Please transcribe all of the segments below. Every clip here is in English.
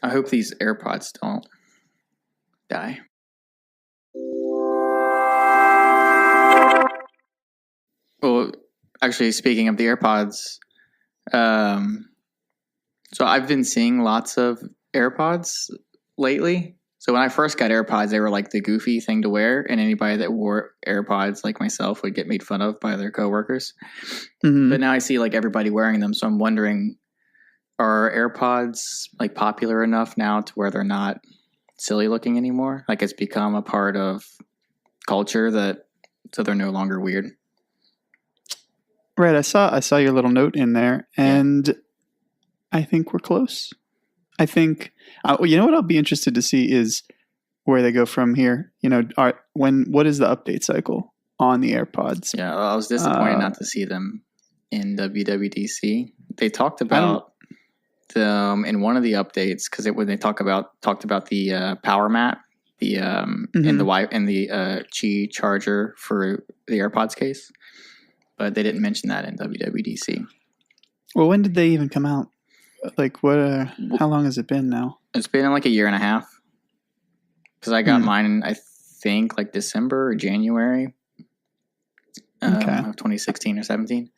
I hope these AirPods don't die. Well, actually, speaking of the AirPods, so I've been seeing lots of AirPods lately. So when I first got AirPods, they were like the goofy thing to wear, and anybody that wore AirPods, like myself, would get made fun of by their coworkers. Mm-hmm. But now I see like everybody wearing them, so I'm wondering, are AirPods like popular enough now to where they're not silly looking anymore? Like it's become a part of culture so they're no longer weird. Right. I saw your little note in there, and I think we're close. I think, you know what I'll be interested to see is where they go from here. You know, what is the update cycle on the AirPods? Yeah, I was disappointed not to see them in WWDC. They talked about them in one of the updates because when they talked about the power mat, the and the Qi charger for the AirPods case, but they didn't mention that in WWDC. Well, when did they even come out? Like what? How long has it been now? It's been like a year and a half. Because I got mine, I think, like December or January of 2016 or 17.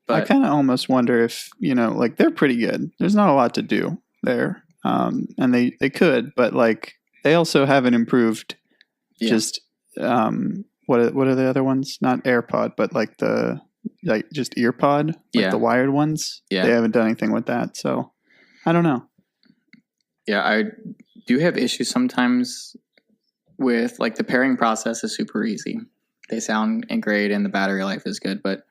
But I kind of almost wonder if, like they're pretty good. There's not a lot to do there. And they could, but like they also haven't improved just what are the other ones? Not AirPod, but like just EarPod, like the wired ones. Yeah. They haven't done anything with that. So I don't know. Yeah, I do have issues sometimes with like the pairing process is super easy. They sound great and the battery life is good, but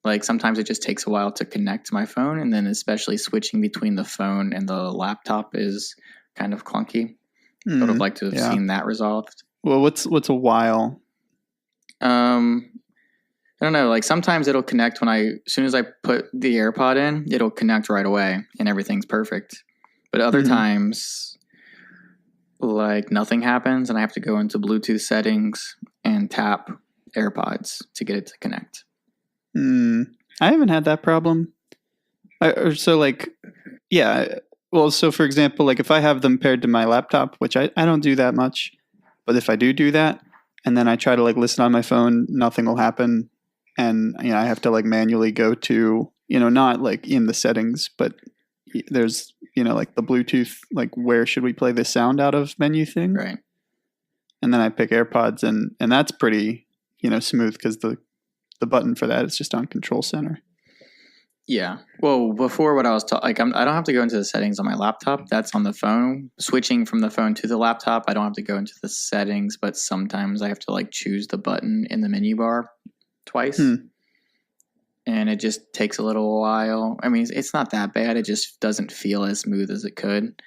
like sometimes it just takes a while to connect to my phone, and then especially switching between the phone and the laptop is kind of clunky. I would have liked to have seen that resolved. Well, what's a while? I don't know. Like sometimes it'll connect as soon as I put the AirPod in, it'll connect right away and everything's perfect. But other times, like nothing happens and I have to go into Bluetooth settings and tap AirPods to get it to connect. I haven't had that problem. So for example, like if I have them paired to my laptop, which I don't do that much, but if I do that, and then I try to like listen on my phone, nothing will happen. And, I have to like manually go to, not like in the settings, but there's, like the Bluetooth, like where should we play this sound out of menu thing. Right. And then I pick AirPods and that's pretty, smooth because the button for that is just on Control Center. Yeah. Well, before what I was I don't have to go into the settings on my laptop. That's on the phone. Switching from the phone to the laptop, I don't have to go into the settings, but sometimes I have to like choose the button in the menu bar twice. And it just takes a little while. I mean, it's not that bad. It just doesn't feel as smooth as it could.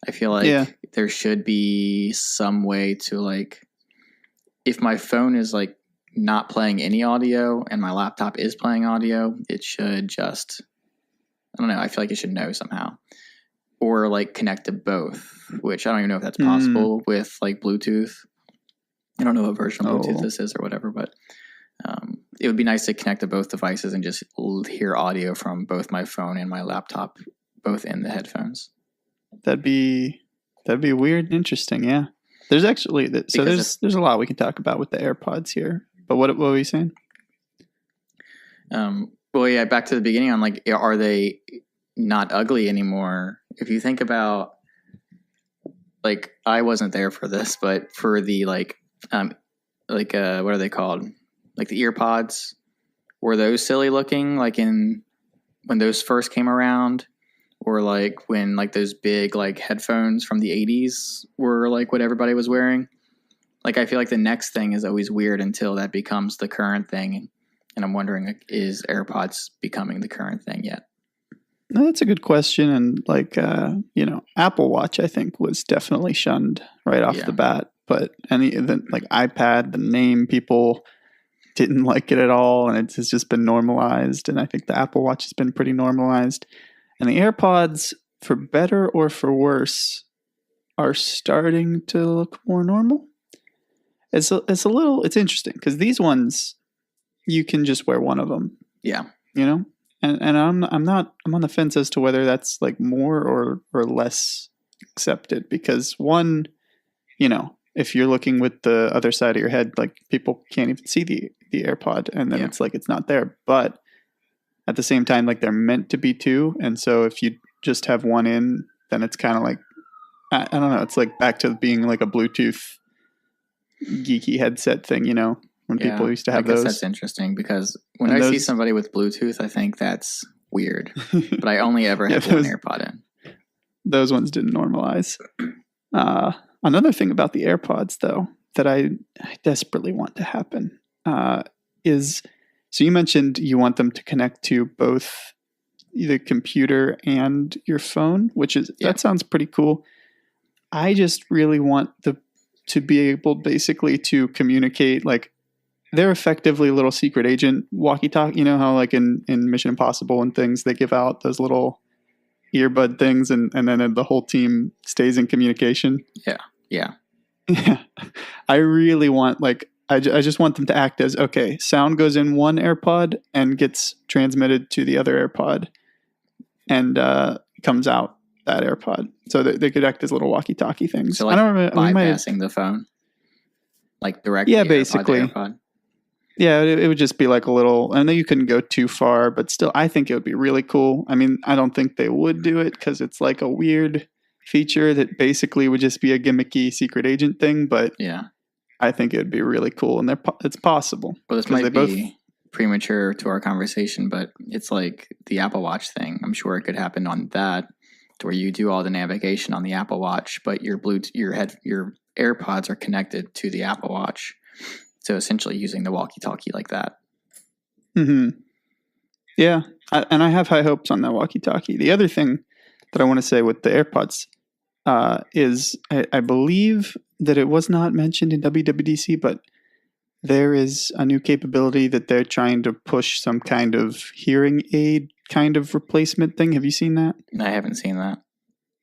I feel like there should be some way to like, if my phone is like not playing any audio and my laptop is playing audio, it should just, I don't know, I feel like it should know somehow. Or like connect to both, which I don't even know if that's possible with like Bluetooth. I don't know what version of Bluetooth this is or whatever, but it would be nice to connect to both devices and just hear audio from both my phone and my laptop, both in the headphones. That'd be weird and interesting. Yeah. There's actually, there's a lot we can talk about with the AirPods here, but what were you saying? Well, yeah, back to the beginning on like, are they not ugly anymore? If you think about, like, I wasn't there for this, but for the what are they called? Like the EarPods, were those silly looking? Like when those first came around, or like when like those big like headphones from the 80s were like what everybody was wearing? Like I feel like the next thing is always weird until that becomes the current thing. And I'm wondering, like, is AirPods becoming the current thing yet? No, that's a good question. And like, Apple Watch, I think, was definitely shunned right off the bat. But like iPad, the name, people didn't like it at all. And it has just been normalized. And I think the Apple Watch has been pretty normalized. And the AirPods, for better or for worse, are starting to look more normal. It's interesting because these ones, you can just wear one of them. Yeah. and I'm on the fence as to whether that's like more or less accepted, because one, if you're looking with the other side of your head, like people can't even see the AirPod, and then it's like it's not there. But at the same time, like they're meant to be two, and so if you just have one in, then it's kind of like I don't know. It's like back to being like a Bluetooth geeky headset thing, when people used to have those. That's interesting, because when I see somebody with Bluetooth, I think that's weird. But I only ever have one AirPod in. Those ones didn't normalize. Another thing about the AirPods, though, that I desperately want to happen is, so you mentioned you want them to connect to both the computer and your phone, which is that sounds pretty cool. I just really want to be able basically to communicate, like they're effectively a little secret agent walkie-talkie. You know how like in Mission Impossible and things, they give out those little earbud things and then the whole team stays in communication. Yeah. I really want, like, I just want them to act as, okay, sound goes in one AirPod and gets transmitted to the other AirPod and comes out that AirPod. So they could act as little walkie-talkie things. So like I don't remember, bypassing the phone, like directly. Yeah, basically. AirPod. Yeah, it would just be like a little. I know you couldn't go too far, but still, I think it would be really cool. I mean, I don't think they would do it because it's like a weird feature that basically would just be a gimmicky secret agent thing. But I think it would be really cool, and it's possible. Well, this might be premature to our conversation, but it's like the Apple Watch thing. I'm sure it could happen on that, where you do all the navigation on the Apple Watch, but your Bluetooth, your AirPods are connected to the Apple Watch. So essentially using the walkie-talkie like that. Mm-hmm. Yeah, and I have high hopes on that walkie-talkie. The other thing that I want to say with the AirPods is I believe that it was not mentioned in WWDC, but there is a new capability that they're trying to push, some kind of hearing aid kind of replacement thing. Have you seen that? I haven't seen that.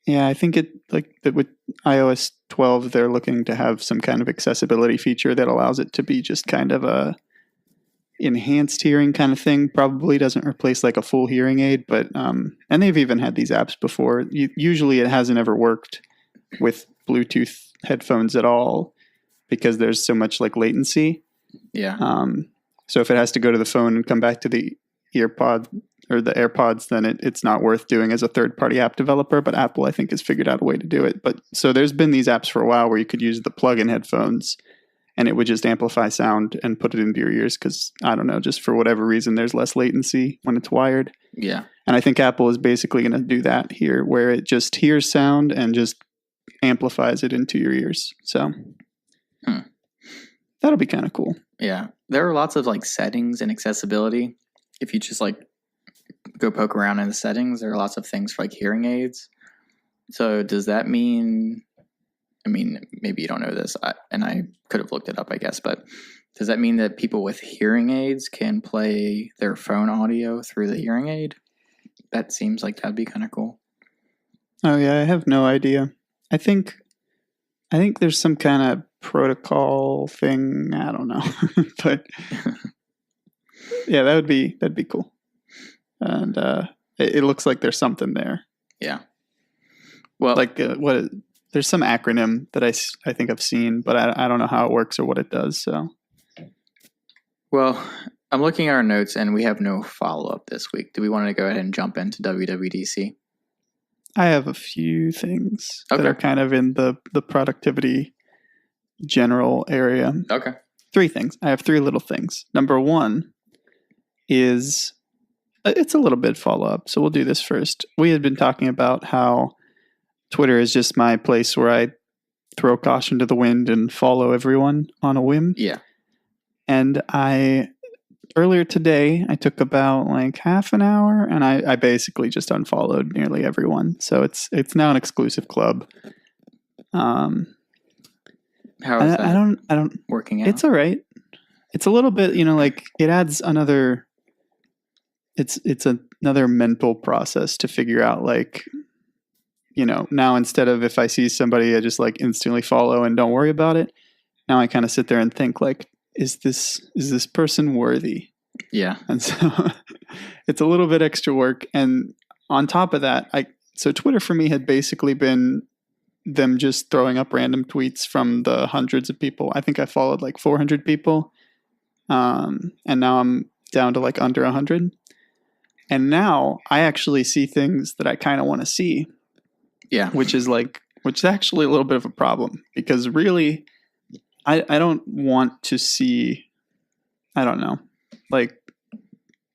Yeah, I think it like that with iOS 12, they're looking to have some kind of accessibility feature that allows it to be just kind of a enhanced hearing kind of thing. Probably doesn't replace like a full hearing aid, but and they've even had these apps before. Usually, it hasn't ever worked with Bluetooth headphones at all because there's so much like latency. Yeah. So if it has to go to the phone and come back to the EarPod or the AirPods, then it's not worth doing as a third-party app developer. But Apple, I think, has figured out a way to do it. But so there's been these apps for a while where you could use the plug-in headphones, and it would just amplify sound and put it into your ears because, I don't know, just for whatever reason, there's less latency when it's wired. Yeah. And I think Apple is basically going to do that here, where it just hears sound and just amplifies it into your ears. So that'll be kind of cool. Yeah. There are lots of like settings and accessibility. If you just like go poke around in the settings, there are lots of things for like hearing aids. So does that mean, I mean, maybe you don't know this, and I could have looked it up, I guess, but does that mean that people with hearing aids can play their phone audio through the hearing aid? That seems like that'd be kind of cool. Oh yeah, I have no idea. I think there's some kind of protocol thing. I don't know, but yeah, that'd be cool. And it looks like there's something there. Yeah. Well, like there's some acronym that I think I've seen, but I don't know how it works or what it does. So, well, I'm looking at our notes and we have no follow up this week. Do we want to go ahead and jump into WWDC? I have a few things that are kind of in the productivity general area. Okay. 3 things. I have 3 little things. Number 1 is, it's a little bit follow up, so we'll do this first. We had been talking about how Twitter is just my place where I throw caution to the wind and follow everyone on a whim. Yeah. And earlier today, I took about like half an hour and I basically just unfollowed nearly everyone. So it's now an exclusive club. How is that? I don't working out? It's all right. It's a little bit, like it adds another, it's another mental process to figure out, like, now instead of if I see somebody, I just like instantly follow and don't worry about it. Now I kind of sit there and think like, is this person worthy? Yeah. And so it's a little bit extra work. And on top of that, so Twitter for me had basically been them just throwing up random tweets from the hundreds of people. I think I followed like 400 people. And now I'm down to like under 100. And now I actually see things that I kind of want to see. Yeah. Which is actually a little bit of a problem, because really I don't want to see, I don't know. Like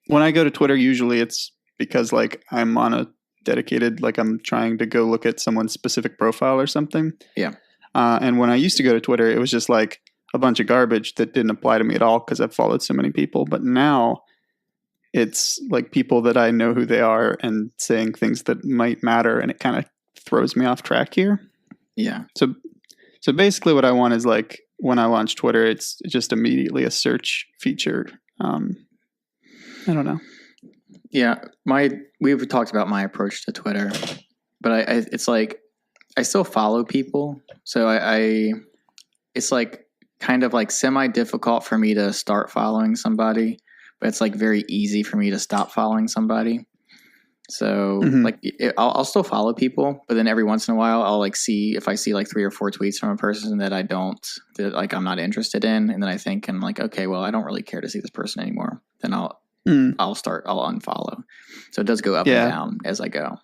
when I go to Twitter, usually it's because like I'm on a dedicated, like I'm trying to go look at someone's specific profile or something. Yeah. And when I used to go to Twitter, it was just like a bunch of garbage that didn't apply to me at all because I've followed so many people. But now it's like people that I know who they are and saying things that might matter, and it kind of throws me off track here. Yeah. So basically what I want is like when I launch Twitter, it's just immediately a search feature. I don't know. Yeah, we've talked about my approach to Twitter, but it's like I still follow people, so I it's like kind of like semi-difficult for me to start following somebody, but it's like very easy for me to stop following somebody. So like I'll still follow people, but then every once in a while I'll like see if I see like 3 or 4 tweets from a person that I'm not interested in, and then I think I'm like, okay, well, I don't really care to see this person anymore. Then I'll unfollow. So it does go up and down as I go.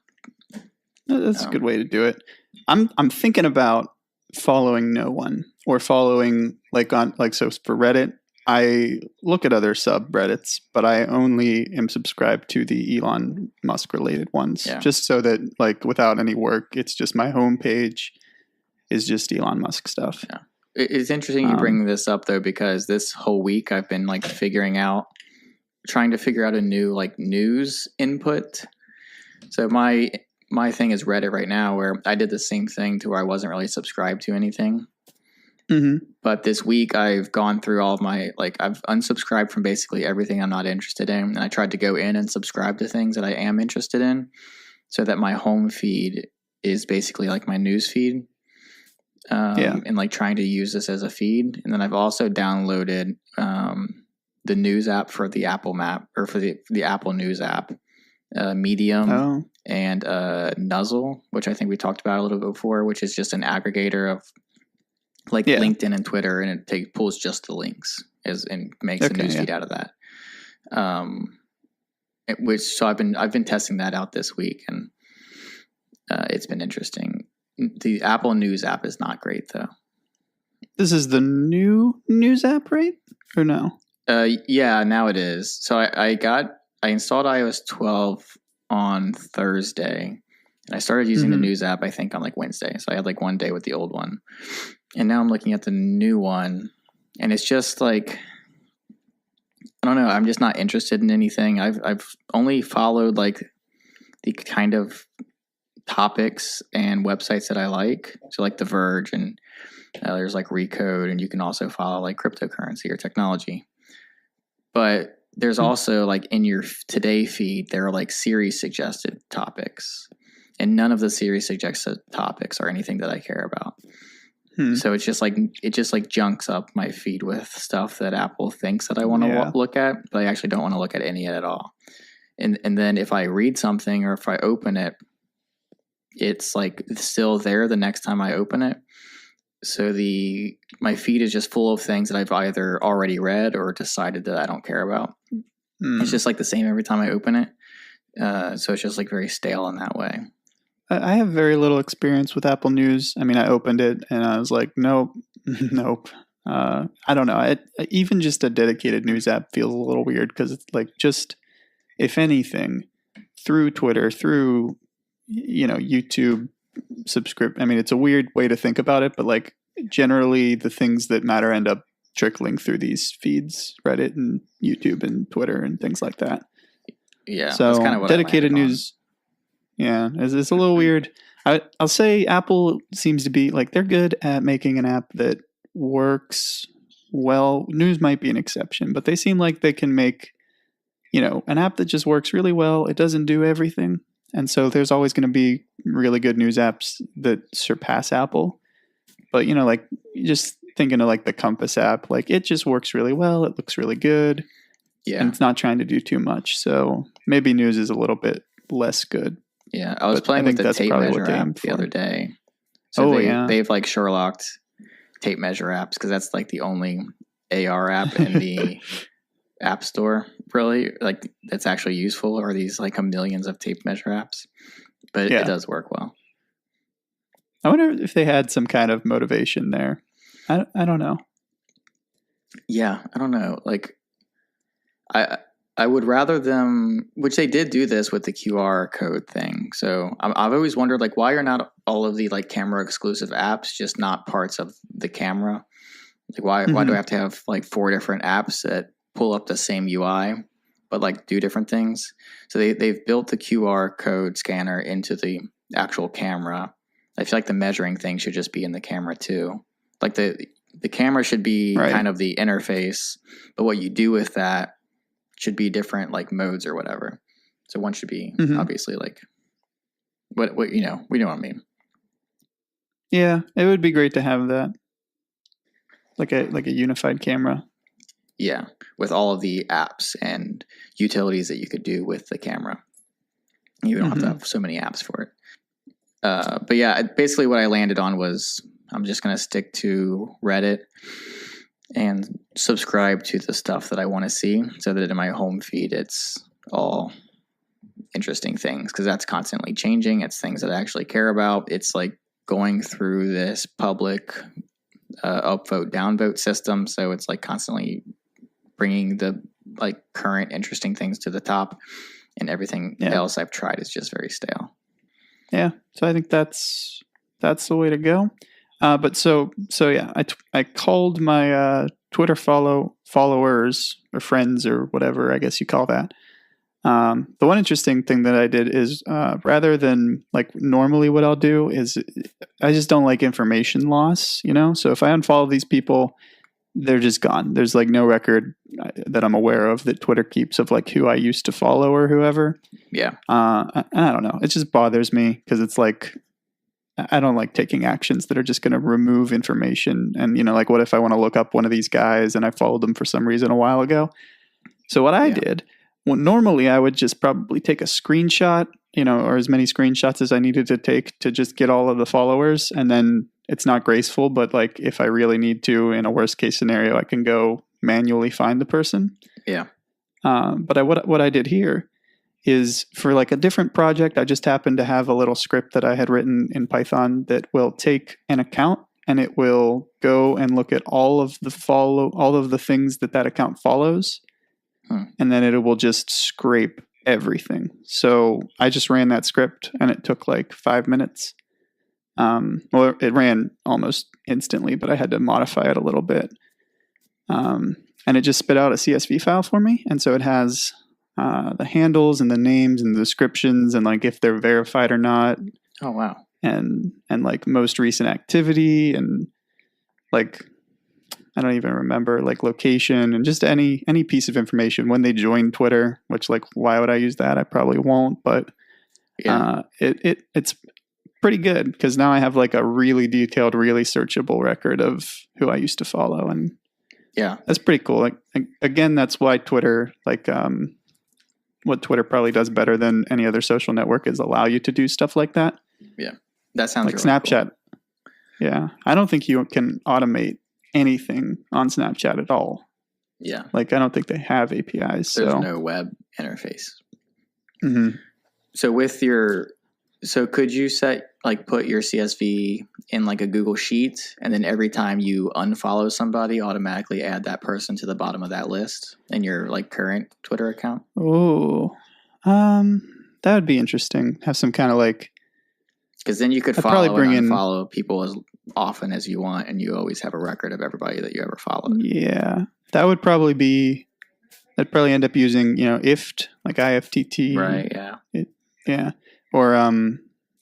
That's a good way to do it. I'm thinking about following no one, or following like on like, so for Reddit, I look at other subreddits, but I only am subscribed to the Elon Musk related ones, just so that like without any work, it's just my homepage is just Elon Musk stuff. Yeah. It's interesting you bring this up though, because this whole week I've been like trying to figure out a new like news input. So my thing is Reddit right now, where I did the same thing to where I wasn't really subscribed to anything. But this week I've gone through all of I've unsubscribed from basically everything I'm not interested in. And I tried to go in and subscribe to things that I am interested in, so that my home feed is basically like my news feed. And like trying to use this as a feed. And then I've also downloaded the news app for the Apple Map, or for the Apple News app, Medium and Nuzzle, which I think we talked about a little bit before, which is just an aggregator of like LinkedIn and Twitter, and it pulls just the links and makes a news feed out of that. So I've been testing that out this week, and it's been interesting. The Apple News app is not great though. This is the new news app, right? Or no? Yeah, now it is. So I installed iOS 12 on Thursday, and I started using the news app, I think, on like Wednesday. So I had like one day with the old one, and now I'm looking at the new one, and it's just like, I don't know. I'm just not interested in anything. I've only followed like the kind of topics and websites that I like. So like The Verge, and there's like Recode, and you can also follow like cryptocurrency or technology. But there's also like in your Today feed, there are like Siri suggested topics, and none of the Siri suggested topics are anything that I care about. So it just like junks up my feed with stuff that Apple thinks that I want to look at, but I actually don't want to look at any at all. And then if I read something, or if I open it, it's like still there the next time I open it. So my feed is just full of things that I've either already read or decided that I don't care about. It's just like the same every time I open it. So it's just like very stale in that way. I have very little experience with Apple News. I mean, I opened it and I was like, nope. I don't know. Even just a dedicated news app feels a little weird, because it's like, just, if anything, through Twitter, through, YouTube subscript. I mean, it's a weird way to think about it, but like generally the things that matter end up trickling through these feeds, Reddit and YouTube and Twitter and things like that. Yeah. So that's kind of what dedicated news. Yeah, it's a little weird. I'll say Apple seems to be like, they're good at making an app that works well. News might be an exception, but they seem like they can make, an app that just works really well. It doesn't do everything. And so there's always going to be really good news apps that surpass Apple. But, like just thinking of like the Compass app, like it just works really well. It looks really good. Yeah. And it's not trying to do too much. So maybe news is a little bit less good. Yeah. I was playing with the tape measure app the other day. So they've like Sherlocked tape measure apps because that's like the only AR app in the App Store, really. Like that's actually useful, or these like millions of tape measure apps. But it does work well. I wonder if they had some kind of motivation there. I don't know. Yeah, I don't know. Like, I would rather them, which they did do this with the QR code thing. So I've always wondered, like, why are not all of the like camera exclusive apps just not parts of the camera? Like, why do I have to have like 4 different apps that pull up the same UI, but like do different things? So they've built the QR code scanner into the actual camera. I feel like the measuring thing should just be in the camera too. Like the camera should be kind of the interface, but what you do with that should be different, like modes or whatever. So one should be obviously like what we know what I mean. Yeah, it would be great to have that, like a unified camera. Yeah, with all of the apps and utilities that you could do with the camera. You don't have to have so many apps for it. But yeah, basically what I landed on was I'm just going to stick to Reddit and subscribe to the stuff that I want to see so that in my home feed, it's all interesting things because that's constantly changing. It's things that I actually care about. It's like going through this public upvote, downvote system. So it's like constantly bringing the like current interesting things to the top, and everything else I've tried is just very stale. Yeah. So I think that's the way to go. But so yeah, I called my Twitter followers or friends or whatever I guess you call that. The one interesting thing that I did is rather than like normally what I'll do is I just don't like information loss, you know? So if I unfollow these people, they're just gone. There's like no record that I'm aware of that Twitter keeps of like who I used to follow or whoever. Yeah. I don't know. It just bothers me because it's like, I don't like taking actions that are just going to remove information. And, you know, like what if I want to look up one of these guys and I followed them for some reason a while ago? So what I did, well, normally I would just probably take a screenshot, you know, or as many screenshots as I needed to take to just get all of the followers. And then it's not graceful, but like if I really need to, in a worst case scenario, I can go manually find the person. Yeah. But what I did here is for like a different project, I just happened to have a little script that I had written in Python that will take an account and it will go and look at all of the things that account follows. And then it will just scrape everything. So I just ran that script and it took like 5 minutes. Well, it ran almost instantly, but I had to modify it a little bit. And it just spit out a CSV file for me. And so it has the handles and the names and the descriptions and like if they're verified or not. Oh, wow. And like most recent activity and like, I don't even remember, like location and just any piece of information when they join Twitter, which like, why would I use that? I probably won't, but it's pretty good because now I have like a really detailed, really searchable record of who I used to follow. And that's pretty cool. Like, again, that's why Twitter, like, what Twitter probably does better than any other social network is allow you to do stuff like that. Yeah. That sounds like really Snapchat. Cool. Yeah. I don't think you can automate anything on Snapchat at all. Yeah. Like, I don't think they have APIs. There's no web interface. Mm-hmm. So could you put your CSV in like a Google Sheet and then every time you unfollow somebody, automatically add that person to the bottom of that list in your like current Twitter account? Oh, that would be interesting. Have some kind of like, because then you could follow and unfollow people as often as you want, and you always have a record of everybody that you ever followed. Yeah, that would probably I'd probably end up using, you know, IFT, like IFTT. Right. Yeah. Yeah. Or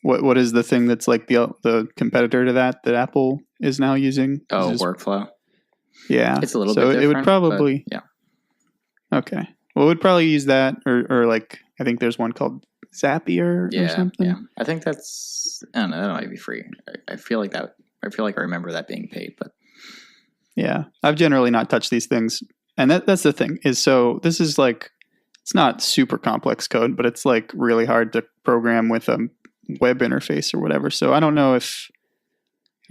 what is the thing that's like the competitor to that Apple is now using? Oh, Workflow. Yeah, it's a little bit different. It would probably Okay. Well, we'd probably use that, or like I think there's one called Zapier or something. Yeah, I think that's, I don't know, that might be free. I feel like I remember that being paid, but yeah, I've generally not touched these things and that's the thing is, so this is like, it's not super complex code, but it's like really hard to program with a web interface or whatever. So I don't know if,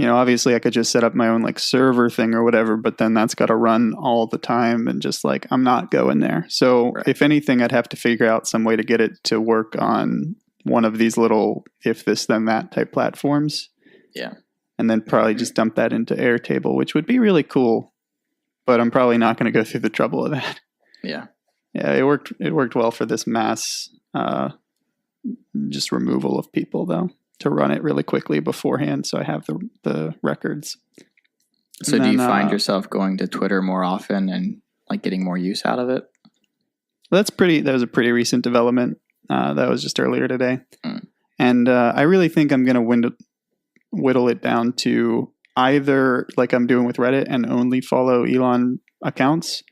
obviously I could just set up my own like server thing or whatever, but then that's got to run all the time and just like, I'm not going there. So if anything, I'd have to figure out some way to get it to work on one of these little if this then that type platforms. Yeah. And then probably just dump that into Airtable, which would be really cool, but I'm probably not going to go through the trouble of that. Yeah. Yeah, it worked well for this mass just removal of people, though, to run it really quickly beforehand, so I have the records. So do you find yourself going to Twitter more often and like getting more use out of it? That was a pretty recent development. That was just earlier today. And I really think I'm going to whittle it down to either like I'm doing with Reddit and only follow Elon accounts,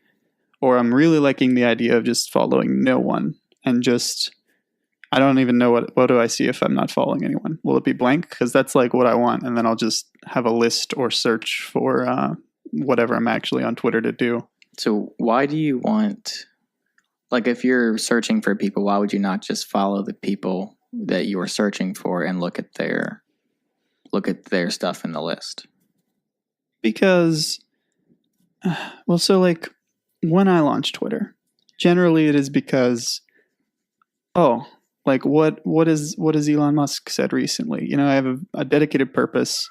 or I'm really liking the idea of just following no one and just, I don't even know what do I see if I'm not following anyone. Will it be blank? Because that's like what I want. And then I'll just have a list or search for whatever I'm actually on Twitter to do. So why do you want, like if you're searching for people, why would you not just follow the people that you are searching for and look at their stuff in the list? Because, well, so like, when I launch Twitter, generally it is because, like what is Elon Musk said recently? I have a dedicated purpose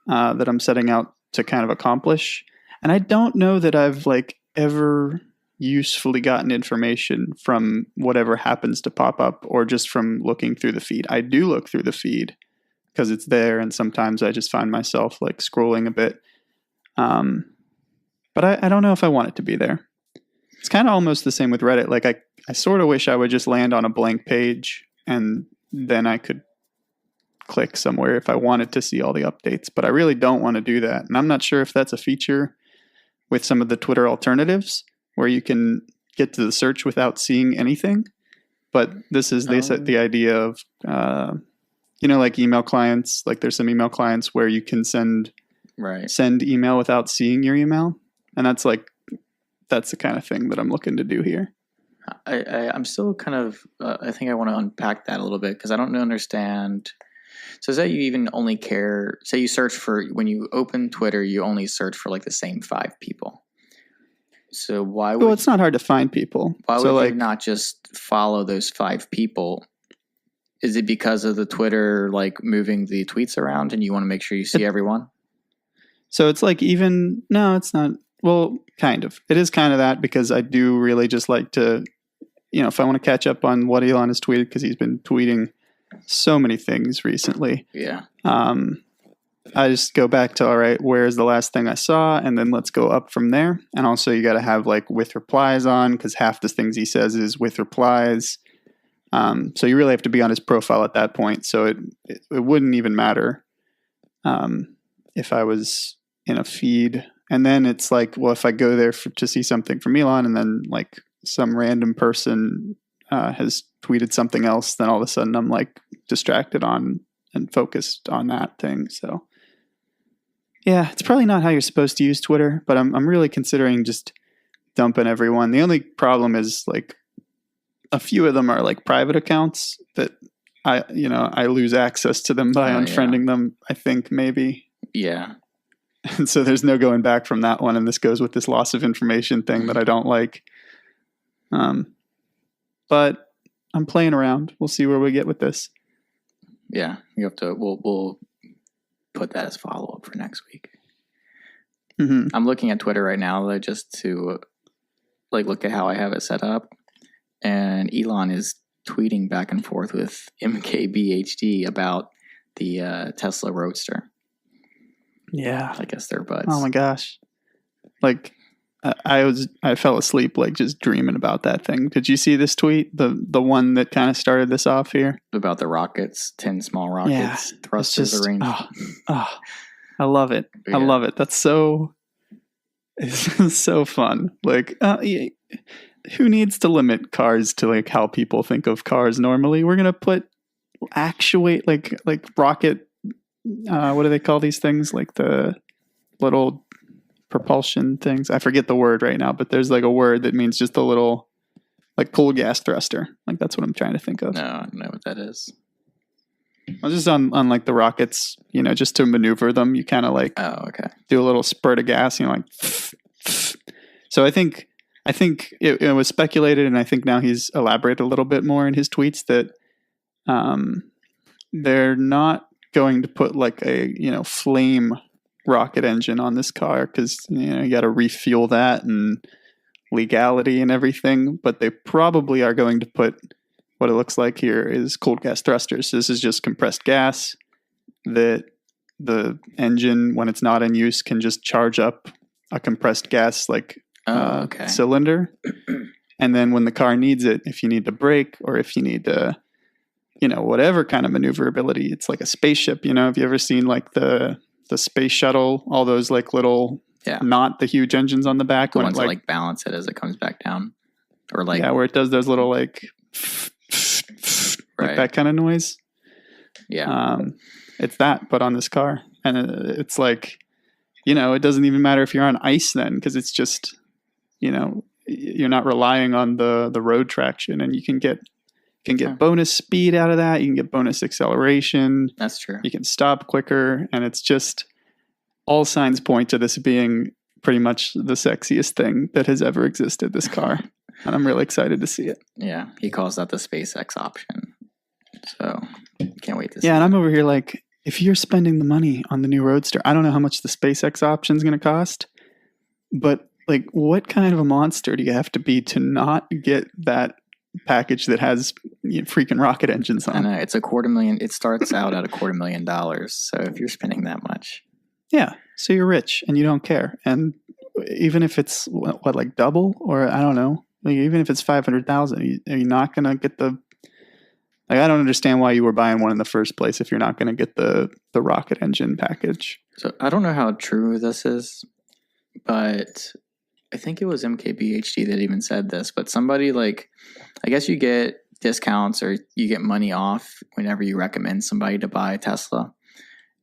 that I'm setting out to kind of accomplish, and I don't know that I've like ever usefully gotten information from whatever happens to pop up or just from looking through the feed. I do look through the feed because it's there, and sometimes I just find myself like scrolling a bit. But I don't know if I want it to be there. It's kind of almost the same with Reddit. Like I sort of wish I would just land on a blank page and then I could click somewhere if I wanted to see all the updates. But I really don't want to do that. And I'm not sure if that's a feature with some of the Twitter alternatives where you can get to the search without seeing anything. But this is, they set the idea of, like email clients, like there's some email clients where you can send email without seeing your email. And that's the kind of thing that I'm looking to do here. I'm still kind of, I think I want to unpack that a little bit because I don't understand. So say you even only care, say you search for, when you open Twitter, you only search for like the same 5 people. So why would... Well, it's not hard to find people. Why would you not just follow those 5 people? Is it because of the Twitter, like moving the tweets around and you want to make sure you see everyone? So it's like no, it's not. Well, kind of. It is kind of that because I do really just like to, if I want to catch up on what Elon has tweeted, because he's been tweeting so many things recently. Yeah. I just go back to, all right, where's the last thing I saw? And then let's go up from there. And also you got to have like with replies on, because half the things he says is with replies. So you really have to be on his profile at that point. So it wouldn't even matter if I was in a feed. And then it's like, well, if I go there to see something from Elon and then like some random person has tweeted something else, then all of a sudden I'm like distracted on and focused on that thing. So yeah, it's probably not how you're supposed to use Twitter, but I'm really considering just dumping everyone. The only problem is like a few of them are like private accounts that I lose access to them by unfriending them, I think maybe. Yeah. And so there's no going back from that one. And this goes with this loss of information thing that I don't like. But I'm playing around. We'll see where we get with this. Yeah. You have to, we'll put that as follow up for next week. Mm-hmm. I'm looking at Twitter right now though, just to like look at how I have it set up. And Elon is tweeting back and forth with MKBHD about the Tesla Roadster. Yeah. I guess they're buds. Oh my gosh. Like I fell asleep like just dreaming about that thing. Did you see this tweet? The one that kind of started this off here? About the rockets, 10 small rockets, thrusters arranged. I love it. Yeah. I love it. It's so fun. Like who needs to limit cars to like how people think of cars normally? We're gonna put actuate like rocket. What do they call these things? Like the little propulsion things. I forget the word right now, but there's like a word that means just a little like cold gas thruster. Like that's what I'm trying to think of. No, I don't know what that is. I was just on like the rockets, just to maneuver them. You kind of like do a little spurt of gas, like. So I think it was speculated, and I think now he's elaborated a little bit more in his tweets that they're not going to put like a flame rocket engine on this car because you got to refuel that and legality and everything. But they probably are going to put what it looks like here is cold gas thrusters. So this is just compressed gas that the engine, when it's not in use, can just charge up a compressed gas cylinder. And then when the car needs it, if you need to brake or if you need to, whatever kind of maneuverability, it's like a spaceship. Have you ever seen like the space shuttle, all those like little, not the huge engines on the back. The ones that like balance it as it comes back down. Or like. Yeah, where it does those little like like that kind of noise. Yeah. It's that, but on this car. And it's like, it doesn't even matter if you're on ice then, because it's just, you're not relying on the road traction, and you can get bonus speed out of that. You can get bonus acceleration. That's true. You can stop quicker, and it's just all signs point to this being pretty much the sexiest thing that has ever existed, this car. And I'm really excited to see it. Yeah, he calls that the SpaceX option. So can't wait to see. Yeah, and I'm over here like, if you're spending the money on the new Roadster, I don't know how much the SpaceX option is going to cost, but like, what kind of a monster do you have to be to not get that package that has freaking rocket engines on? I know, it's $250,000. It starts out at $250,000. So if you're spending that much, yeah, so you're rich and you don't care. And even if it's like double, or I don't know, like even if it's 500,000, are you not going to get the? Like, I don't understand why you were buying one in the first place if you're not going to get the rocket engine package. So I don't know how true this is, but I think it was MKBHD that even said this. But somebody like, I guess you get discounts or you get money off whenever you recommend somebody to buy a Tesla.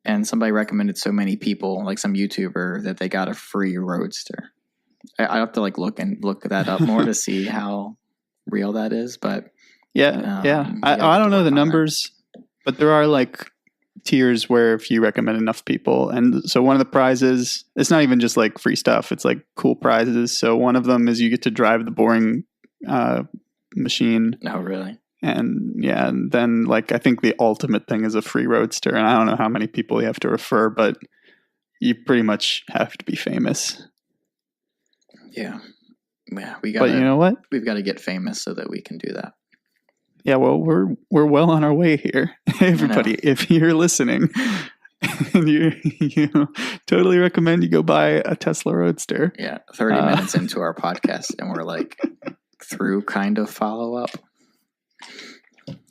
And somebody recommended so many people, like some YouTuber, that they got a free Roadster. I have to like look that up more to see how real that is, but. Yeah. I don't know the numbers, but there are like tiers where if you recommend enough people. And so one of the prizes, it's not even just like free stuff. It's like cool prizes. So one of them is you get to drive the boring machine. Oh, really? And yeah, and then like I think the ultimate thing is a free Roadster. And I don't know how many people you have to refer, but you pretty much have to be famous. Yeah. Yeah. But you know what? We've got to get famous so that we can do that. Yeah, well, we're well on our way here. Everybody, if you're listening, and you totally recommend you go buy a Tesla Roadster. Yeah, 30 minutes into our podcast, and we're like through kind of follow up.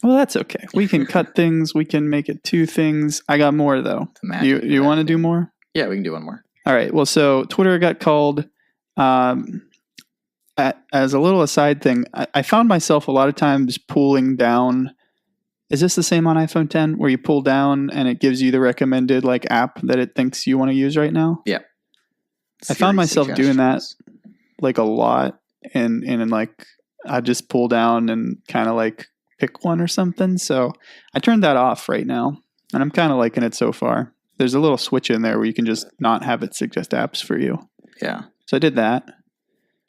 Well, that's okay. We can cut things. We can make it 2 things. I got more though. You want to do more? Yeah, we can do one more. All right. Well, so Twitter got called. As a little aside thing, I found myself a lot of times pulling down. Is this the same on iPhone 10 where you pull down and it gives you the recommended like app that it thinks you want to use right now? Yeah. I found myself doing that like a lot, and like I just pull down and kind of like pick one or something. So I turned that off right now, and I'm kind of liking it so far. There's a little switch in there where you can just not have it suggest apps for you. Yeah. So I did that.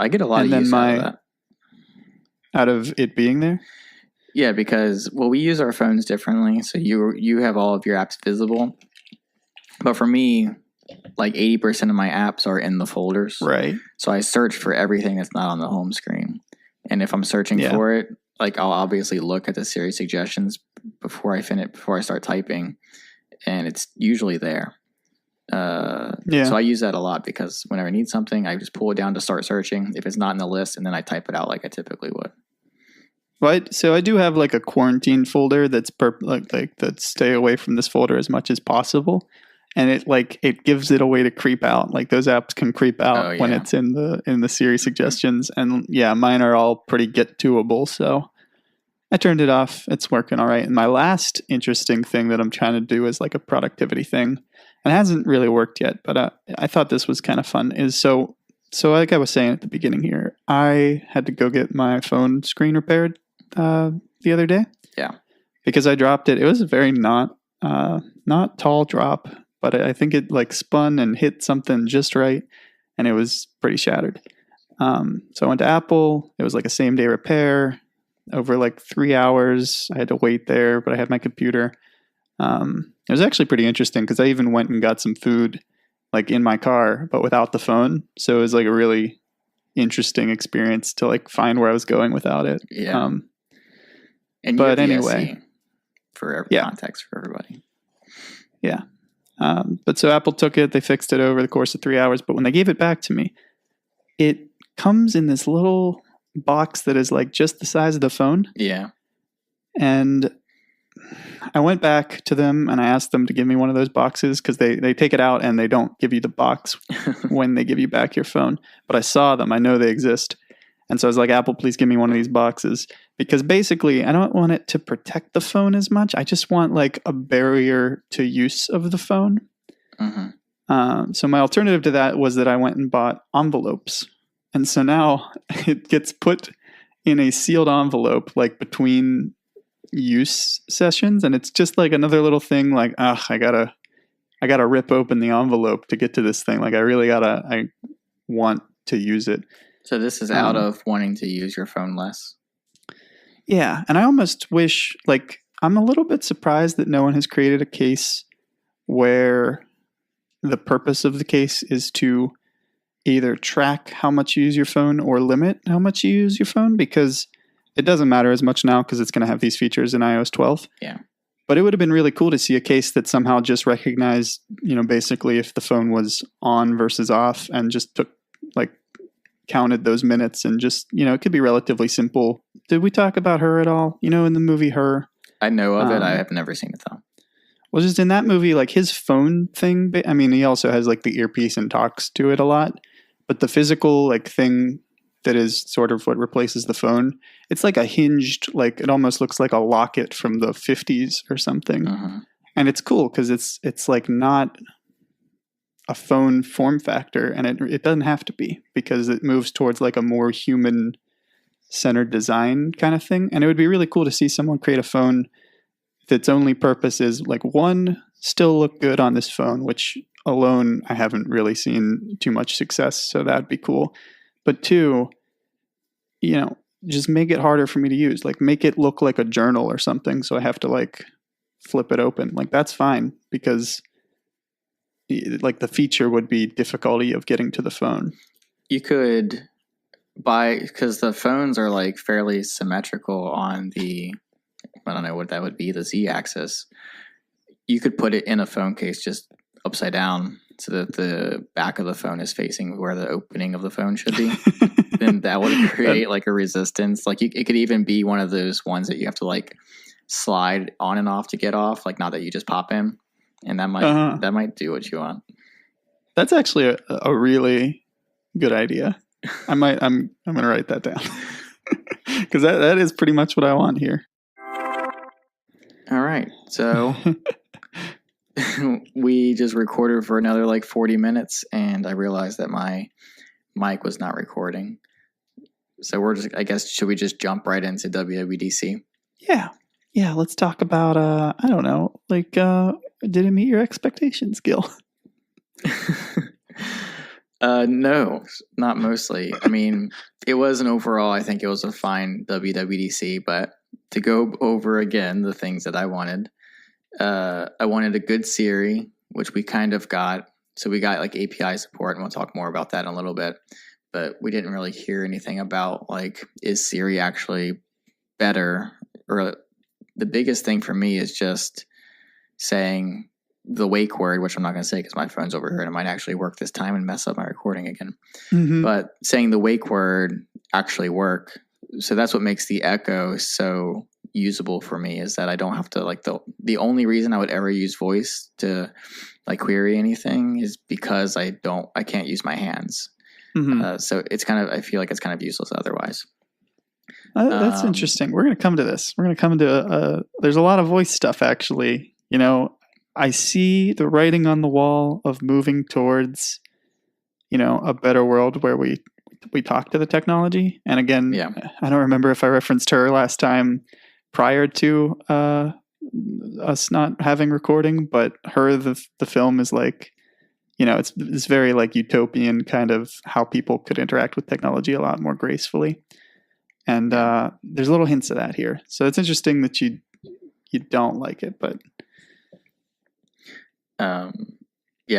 I get a lot of use out of that. Out of it being there? Yeah, because, we use our phones differently. So you have all of your apps visible. But for me, like 80% of my apps are in the folders. Right. So I search for everything that's not on the home screen. And if I'm searching for it, like I'll obviously look at the Siri suggestions before I start typing. And it's usually there. So I use that a lot because whenever I need something, I just pull it down to start searching. If it's not in the list, and then I type it out like I typically would. Right. So I do have like a quarantine folder that's like that stay away from this folder as much as possible, and it gives it a way to creep out. Like those apps can creep out when it's in the Siri suggestions, and yeah, mine are all pretty get toable. So I turned it off. It's working all right. And my last interesting thing that I'm trying to do is like a productivity thing. And it hasn't really worked yet, but I thought this was kind of fun. Is so like I was saying at the beginning here, I had to go get my phone screen repaired the other day. Yeah. Because I dropped it. It was a very not tall drop, but I think it like spun and hit something just right, and it was pretty shattered. So I went to Apple. It was like a same day repair over like 3 hours. I had to wait there, but I had my computer. It was actually pretty interesting because I even went and got some food like in my car, but without the phone. So it was like a really interesting experience to like find where I was going without it. Yeah. And but anyway, for context for everybody. Yeah. But so Apple took it, they fixed it over the course of 3 hours. But when they gave it back to me, it comes in this little box that is like just the size of the phone. Yeah. And I went back to them and I asked them to give me one of those boxes because they take it out and they don't give you the box when they give you back your phone. But I saw them. I know they exist. And so I was like, Apple, please give me one of these boxes. Because basically, I don't want it to protect the phone as much. I just want like a barrier to use of the phone. Mm-hmm. So my alternative to that was that I went and bought envelopes. And so now it gets put in a sealed envelope like between use sessions. And it's just like another little thing like, I gotta rip open the envelope to get to this thing. Like I want to use it. So this is out of wanting to use your phone less? Yeah. And I almost wish, like, I'm a little bit surprised that no one has created a case where the purpose of the case is to either track how much you use your phone or limit how much you use your phone, because it doesn't matter as much now because it's going to have these features in iOS 12. Yeah. But it would have been really cool to see a case that somehow just recognized, basically if the phone was on versus off and just took like counted those minutes and just, it could be relatively simple. Did we talk about Her at all? In the movie Her? I know of it. I have never seen it though. Well, just in that movie, like his phone thing, I mean, he also has like the earpiece and talks to it a lot, but the physical like thing that is sort of what replaces the phone, it's like a hinged, like it almost looks like a locket from the 50s or something. Uh-huh. And it's cool because it's like not a phone form factor, and it doesn't have to be because it moves towards like a more human centered design kind of thing. And it would be really cool to see someone create a phone that's only purpose is like, one, still look good on this phone, which alone I haven't really seen too much success. So that'd be cool. But two, just make it harder for me to use. Like make it look like a journal or something. So I have to like flip it open. Like that's fine because like the feature would be difficulty of getting to the phone. You could buy, because the phones are like fairly symmetrical on the, I don't know what that would be, the Z-axis. You could put it in a phone case just upside down so that the back of the phone is facing where the opening of the phone should be. Then that would create like a resistance. Like it could even be one of those ones that you have to like slide on and off to get off, like not that you just pop in. And that might do what you want. That's actually a really good idea. I'm gonna write that down because that is pretty much what I want here. All right, so we just recorded for another like 40 minutes, and I realized that my mic was not recording. So I guess, should we just jump right into WWDC? Yeah. Let's talk about I don't know, like did it meet your expectations, Gil? No, not mostly. I mean, it was I think it was a fine WWDC, but to go over again the things that I wanted a good Siri, which we kind of got. So we got like API support, and we'll talk more about that in a little bit. But we didn't really hear anything about like, is Siri actually better? Or the biggest thing for me is just saying the wake word, which I'm not going to say because my phone's over here and it might actually work this time and mess up my recording again. Mm-hmm. But saying the wake word actually work. So that's what makes the Echo so usable for me, is that I don't have to like the only reason I would ever use voice to like query anything is because I can't use my hands. Mm-hmm. So it's I feel like it's kind of useless otherwise. That's interesting. We're going to come to this. We're going to come to, there's a lot of voice stuff, actually. I see the writing on the wall of moving towards, a better world where we talk to the technology. And again, I don't remember if I referenced her last time prior to us not having recording, but the film is like, it's very like utopian kind of how people could interact with technology a lot more gracefully. And there's little hints of that here. So it's interesting that you don't like it, but we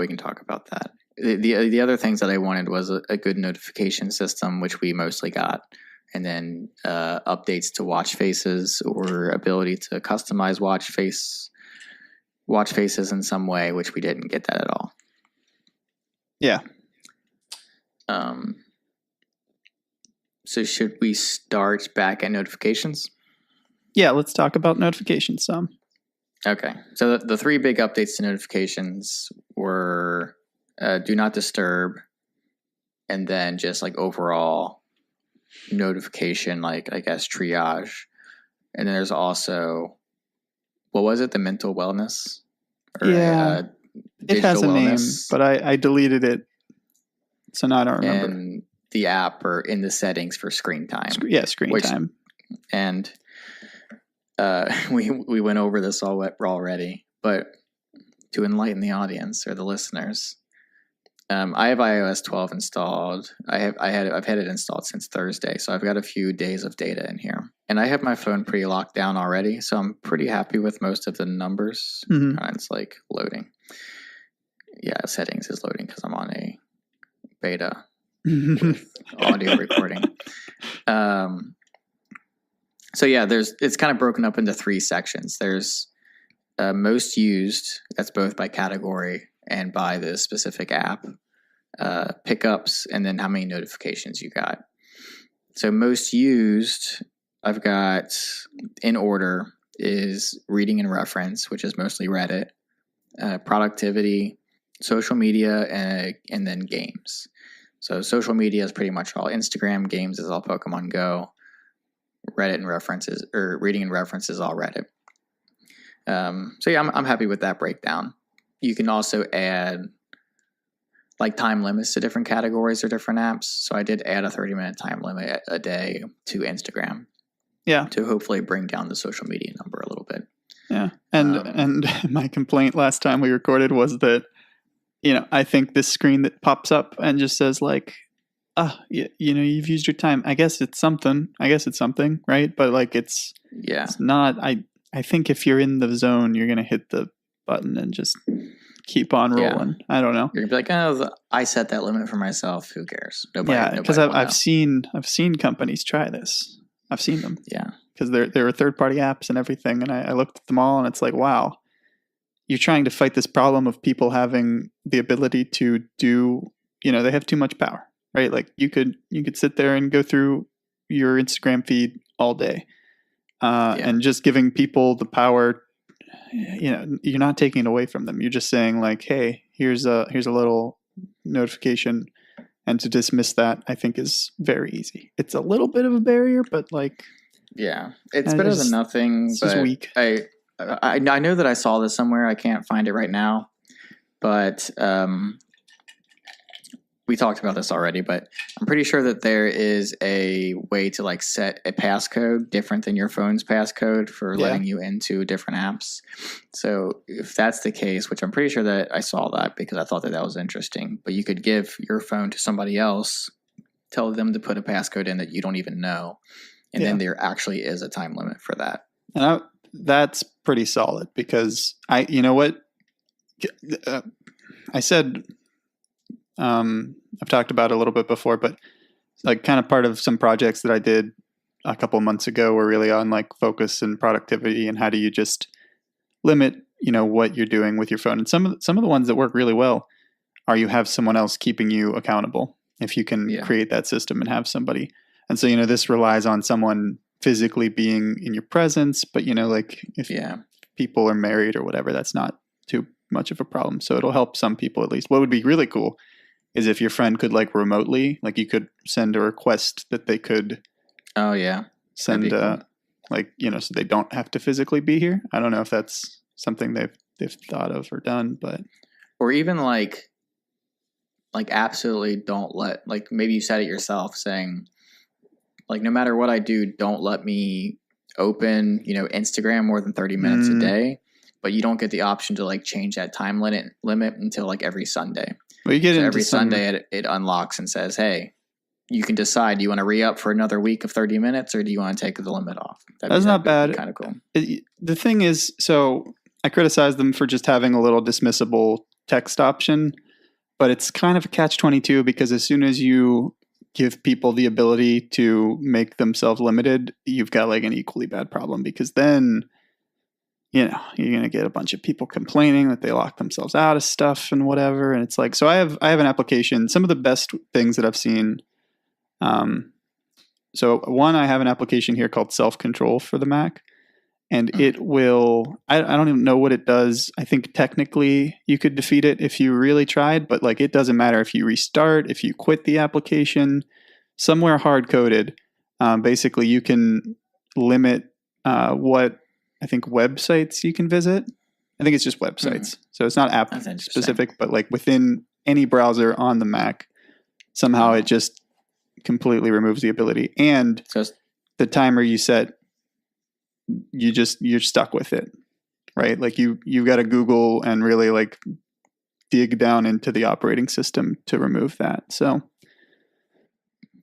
can talk about that. The other things that I wanted was a good notification system, which we mostly got, and then updates to watch faces or ability to customize watch faces in some way, which we didn't get that at all. Yeah. So should we start back at notifications? Yeah, let's talk about notifications some. Okay. So the three big updates to notifications were do not disturb, and then just like overall notification, like I guess triage. And then there's also, what was it? The mental wellness? It has a name, but I deleted it. So now I don't remember. And the app or in the settings for screen time. Screen time. And we went over this already, but to enlighten the audience or the listeners, I have iOS 12 installed. I've had it installed since Thursday, so I've got a few days of data in here, and I have my phone pretty locked down already, so I'm pretty happy with most of the numbers. Mm-hmm. It's like loading. Yeah, settings is loading because I'm on a beta with audio recording. So yeah, it's kind of broken up into three sections. There's most used, that's both by category and by the specific app, pickups, and then how many notifications you got. So most used, I've got in order is reading and reference, which is mostly Reddit, productivity, social media, and then games. So social media is pretty much all Instagram, games is all Pokemon Go, Reddit and references, or reading and references all Reddit. So yeah, I'm happy with that breakdown. You can also add like time limits to different categories or different apps. So I did add a 30-minute time limit a day to Instagram. Yeah. To hopefully bring down the social media number a little bit. Yeah. And my complaint last time we recorded was that, I think this screen that pops up and just says like, you've used your time. I guess it's something, right? But like it's not, I think if you're in the zone, you're going to hit the button and just keep on rolling. Yeah. I don't know. You're gonna be like, I set that limit for myself. Who cares? Nobody. Because I've seen companies try this. I've seen them. Yeah. Because there are third-party apps and everything, and I looked at them all, and it's like, wow, you're trying to fight this problem of people having the ability to do. They have too much power, right? Like you could sit there and go through your Instagram feed all day, and just giving people the power. You're not taking it away from them. You're just saying like, hey, here's a little notification, and to dismiss that, I think is very easy. It's a little bit of a barrier, but like, yeah, it's better than nothing. It's just weak. I know that I saw this somewhere. I can't find it right now, but we talked about this already, but I'm pretty sure that there is a way to like set a passcode different than your phone's passcode for letting you into different apps. So if that's the case, which I'm pretty sure that I saw that because I thought that was interesting, but you could give your phone to somebody else, tell them to put a passcode in that you don't even know. And then there actually is a time limit for that. And that's pretty solid because I said, I've talked about it a little bit before, but like kind of part of some projects that I did a couple of months ago were really on like focus and productivity and how do you just limit, what you're doing with your phone. And some of the ones that work really well are you have someone else keeping you accountable if you can create that system and have somebody. And so, this relies on someone physically being in your presence, but like if people are married or whatever, that's not too much of a problem. So it'll help some people at least. What would be really cool is if your friend could like remotely, like you could send a request that they could Oh yeah. Send cool. like, so they don't have to physically be here. I don't know if that's something they've thought of or done, but or even like absolutely don't let, like, maybe you said it yourself, saying like, no matter what I do, don't let me open, Instagram more than 30 minutes a day, but you don't get the option to like change that time limit until like every Sunday. well, you get So into every Sunday it unlocks and says, hey, you can decide, do you want to re-up for another week of 30 minutes or do you want to take the limit off? That's not bad. Kind of cool. The thing is, so I criticize them for just having a little dismissible text option, but it's kind of a catch-22 because as soon as you give people the ability to make themselves limited, you've got like an equally bad problem, because then, you're going to get a bunch of people complaining that they lock themselves out of stuff and whatever. And it's like, so I have an application. Some of the best things that I've seen. So one, I have an application here called Self Control for the Mac, and it will, I don't even know what it does. I think technically you could defeat it if you really tried, but like, it doesn't matter if you restart, if you quit the application, somewhere hard coded. Basically you can limit what I think websites you can visit. I think it's just websites. So it's not app specific, but like within any browser on the Mac, somehow it just completely removes the ability. And the timer you set, you're stuck with it, right? Like you got to Google and really like dig down into the operating system to remove that. So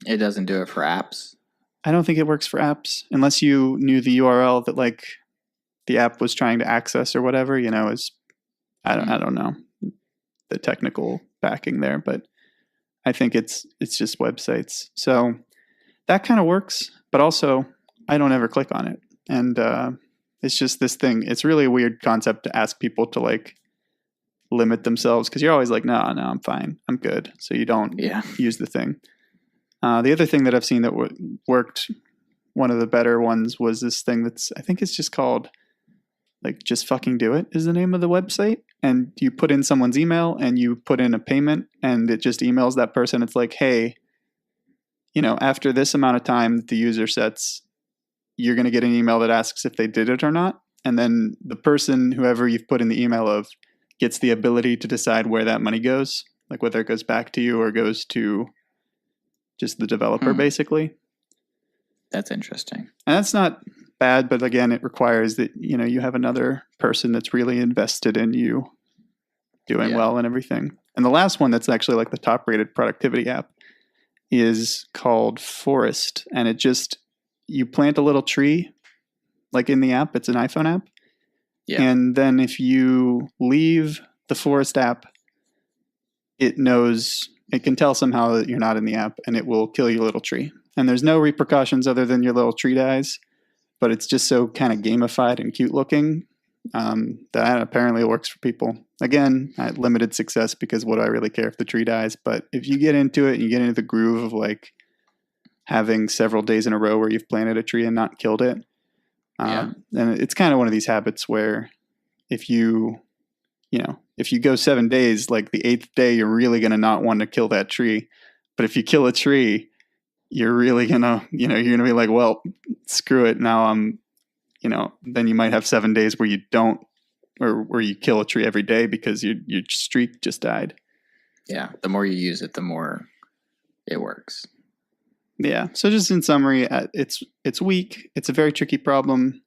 it doesn't do it for apps. I don't think it works for apps unless you knew the URL that like the app was trying to access or whatever, is, I don't know the technical backing there, but I think it's just websites. So that kind of works, but also I don't ever click on it. And it's just this thing. It's really a weird concept to ask people to like limit themselves, because you're always like, no, I'm fine. I'm good. So you don't use the thing. The other thing that I've seen that worked, one of the better ones, was this thing I think it's just called like Just Fucking Do It is the name of the website. And you put in someone's email and you put in a payment and it just emails that person. It's like, hey, after this amount of time that the user sets, you're going to get an email that asks if they did it or not. And then the person, whoever you've put in the email of, gets the ability to decide where that money goes, like whether it goes back to you or goes to just the developer, basically. That's interesting. And that's not bad, but again, it requires that, you have another person that's really invested in you doing well and everything. And the last one that's actually like the top rated productivity app is called Forest. And it just, you plant a little tree like in the app. It's an iPhone app. Yeah. And then if you leave the Forest app, it can tell somehow that you're not in the app and it will kill your little tree. And there's no repercussions other than your little tree dies, but it's just so kind of gamified and cute looking that apparently it works for people. Again, I had limited success because what do I really care if the tree dies? But if you get into it and you get into the groove of like having several days in a row where you've planted a tree and not killed it, and it's kind of one of these habits where if you go 7 days, like the 8th day, you're really going to not want to kill that tree. But if you kill a tree, you're really going to, you're going to be like, well, screw it. Now then you might have 7 days where you don't, or where you kill a tree every day because your streak just died. Yeah. The more you use it, the more it works. Yeah. So just in summary, it's weak. It's a very tricky problem.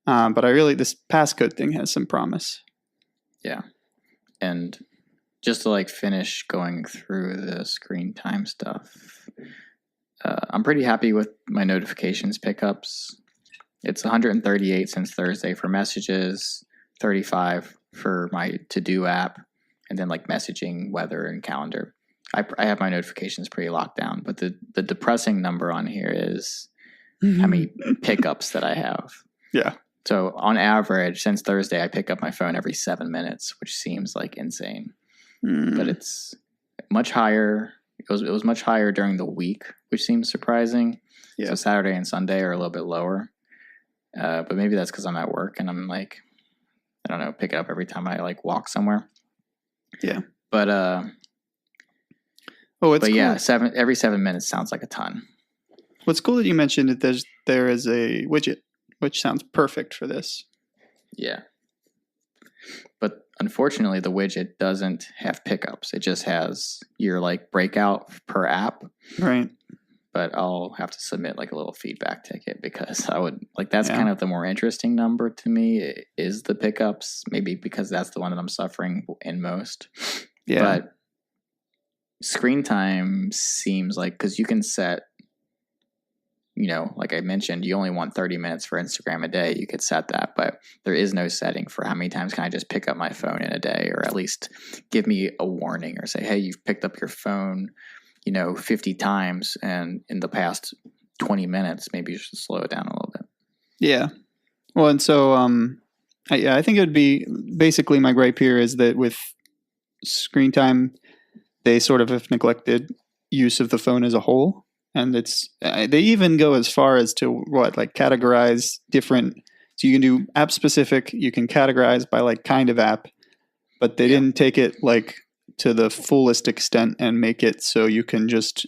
But this passcode thing has some promise. Yeah. And just to like finish going through the screen time stuff, I'm pretty happy with my notifications pickups. It's 138 since Thursday for messages, 35 for my to-do app, and then like messaging, weather, and calendar. I have my notifications pretty locked down, but the depressing number on here is how many pickups that I have. Yeah. So on average, since Thursday, I pick up my phone every 7 minutes, which seems like insane. But it's much higher. It was much higher during the week, which seems surprising. Yeah. So Saturday and Sunday are a little bit lower. But maybe that's because I'm at work and I'm like, I don't know, pick it up every time I like walk somewhere. Yeah. But cool. Yeah, every 7 minutes sounds like a ton. What's cool that you mentioned that there is a widget, which sounds perfect for this. Yeah. But unfortunately, the widget doesn't have pickups. It just has your like breakout per app. Right. But I'll have to submit like a little feedback ticket because I would like that's kind of the more interesting number to me is the pickups. Maybe because that's the one that I'm suffering in most. Yeah. But screen time seems like because you can set, like I mentioned, you only want 30 minutes for Instagram a day. You could set that, but there is no setting for how many times can I just pick up my phone in a day, or at least give me a warning or say, hey, you've picked up your phone 50 times and in the past 20 minutes, maybe you should slow it down a little bit. Yeah. Well, and so, I think it would be basically my gripe here is that with screen time, they sort of have neglected use of the phone as a whole. And they even go as far as to categorize different. So you can do app specific, you can categorize by like kind of app, but they didn't take it like to the fullest extent and make it so you can just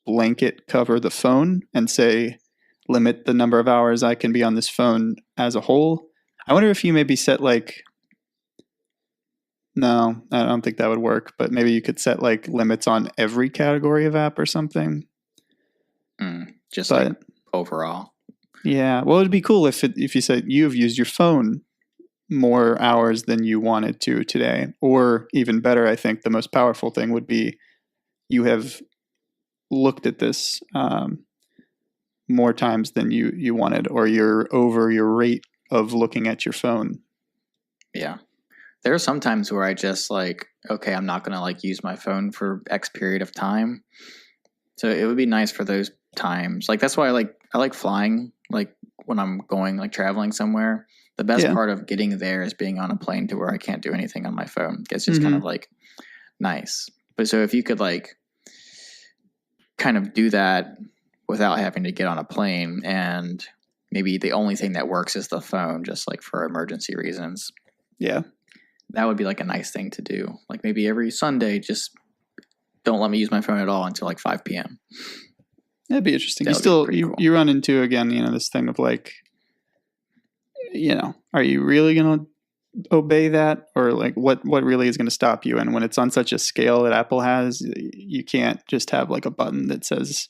blanket cover the phone and say, limit the number of hours I can be on this phone as a whole. I wonder if you maybe set no, I don't think that would work, but maybe you could set like limits on every category of app or something. Like overall. Yeah. Well, it'd be cool if you said you've used your phone more hours than you wanted to today. Or even better, I think the most powerful thing would be you have looked at this more times than you wanted, or you're over your rate of looking at your phone. Yeah. There are some times where I just okay, I'm not going to use my phone for X period of time. So it would be nice for those times. That's why I like flying, when I'm going traveling somewhere. The best part of getting there is being on a plane to where I can't do anything on my phone. It's just kind of nice. But so if you could kind of do that without having to get on a plane, and maybe the only thing that works is the phone, just for emergency reasons. Yeah. That would be a nice thing to do. Maybe every Sunday, just don't let me use my phone at all until 5 p.m. That'd be interesting. You run into again, this thing of are you really going to obey that, or what really is going to stop you? And when it's on such a scale that Apple has, you can't just have a button that says,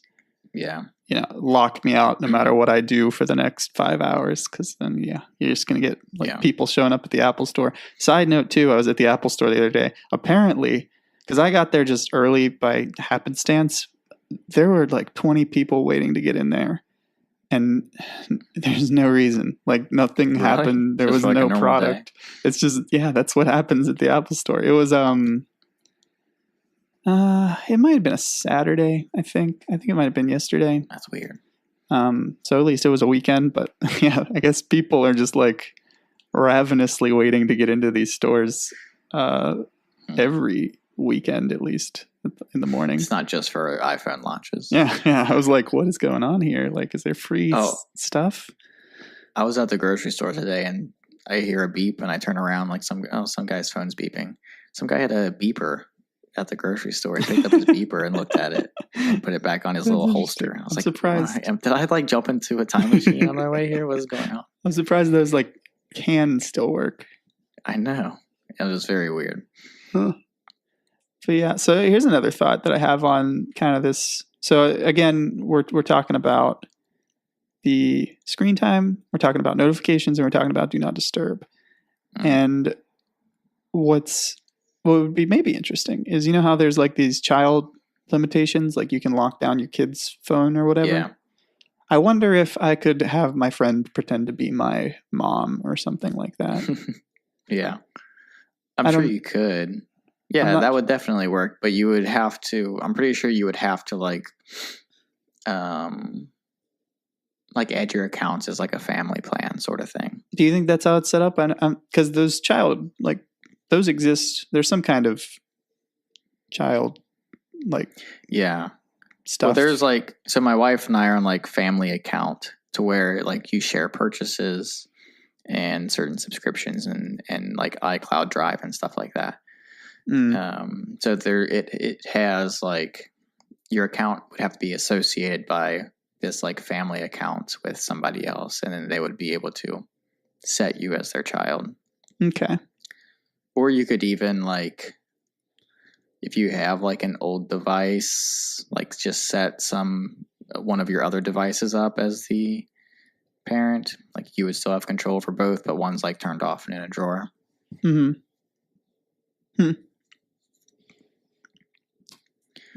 lock me out no matter what I do for the next 5 hours, because then you're just going to get people showing up at the Apple store. Side note too, I was at the Apple store the other day. Apparently, because I got there just early by happenstance, there were 20 people waiting to get in there. And there's no reason. Nothing happened. There was no product. Day. It's just, that's what happens at the Apple store. It was, it might have been a Saturday, I think. I think it might have been yesterday. That's weird. So at least it was a weekend. But I guess people are just ravenously waiting to get into these stores every weekend, at least in the morning. It's not just for iPhone launches. Yeah. I was like, what is going on here? Is there free stuff? I was at the grocery store today and I hear a beep and I turn around some guy's phone's beeping. Some guy had a beeper at the grocery store. He picked up his beeper and looked at it and put it back on his little holster. I was surprised. Did I jump into a time machine on my way here? What's going on? I'm surprised those can still work. I know. It was very weird. Huh. But so here's another thought that I have on kind of this. So again, we're talking about the screen time, we're talking about notifications, and we're talking about do not disturb. And what would be maybe interesting is how there's these child limitations, you can lock down your kid's phone or whatever. Yeah. I wonder if I could have my friend pretend to be my mom or something like that. Yeah. I'm sure you could. Yeah, that would definitely work, but you would have to, I'm pretty sure you would have to add your accounts as a family plan sort of thing. Do you think that's how it's set up? Because those those exist. There's some kind of child stuff. Well, there's so my wife and I are on family account to where you share purchases and certain subscriptions and iCloud Drive and stuff like that. So there it has your account would have to be associated by this like family account with somebody else, and then they would be able to set you as their child. Okay. Or you could even like, if you have like an old device, like just set one of your other devices up as the parent. Like you would still have control for both, but one's like turned off and in a drawer. Mm-hmm.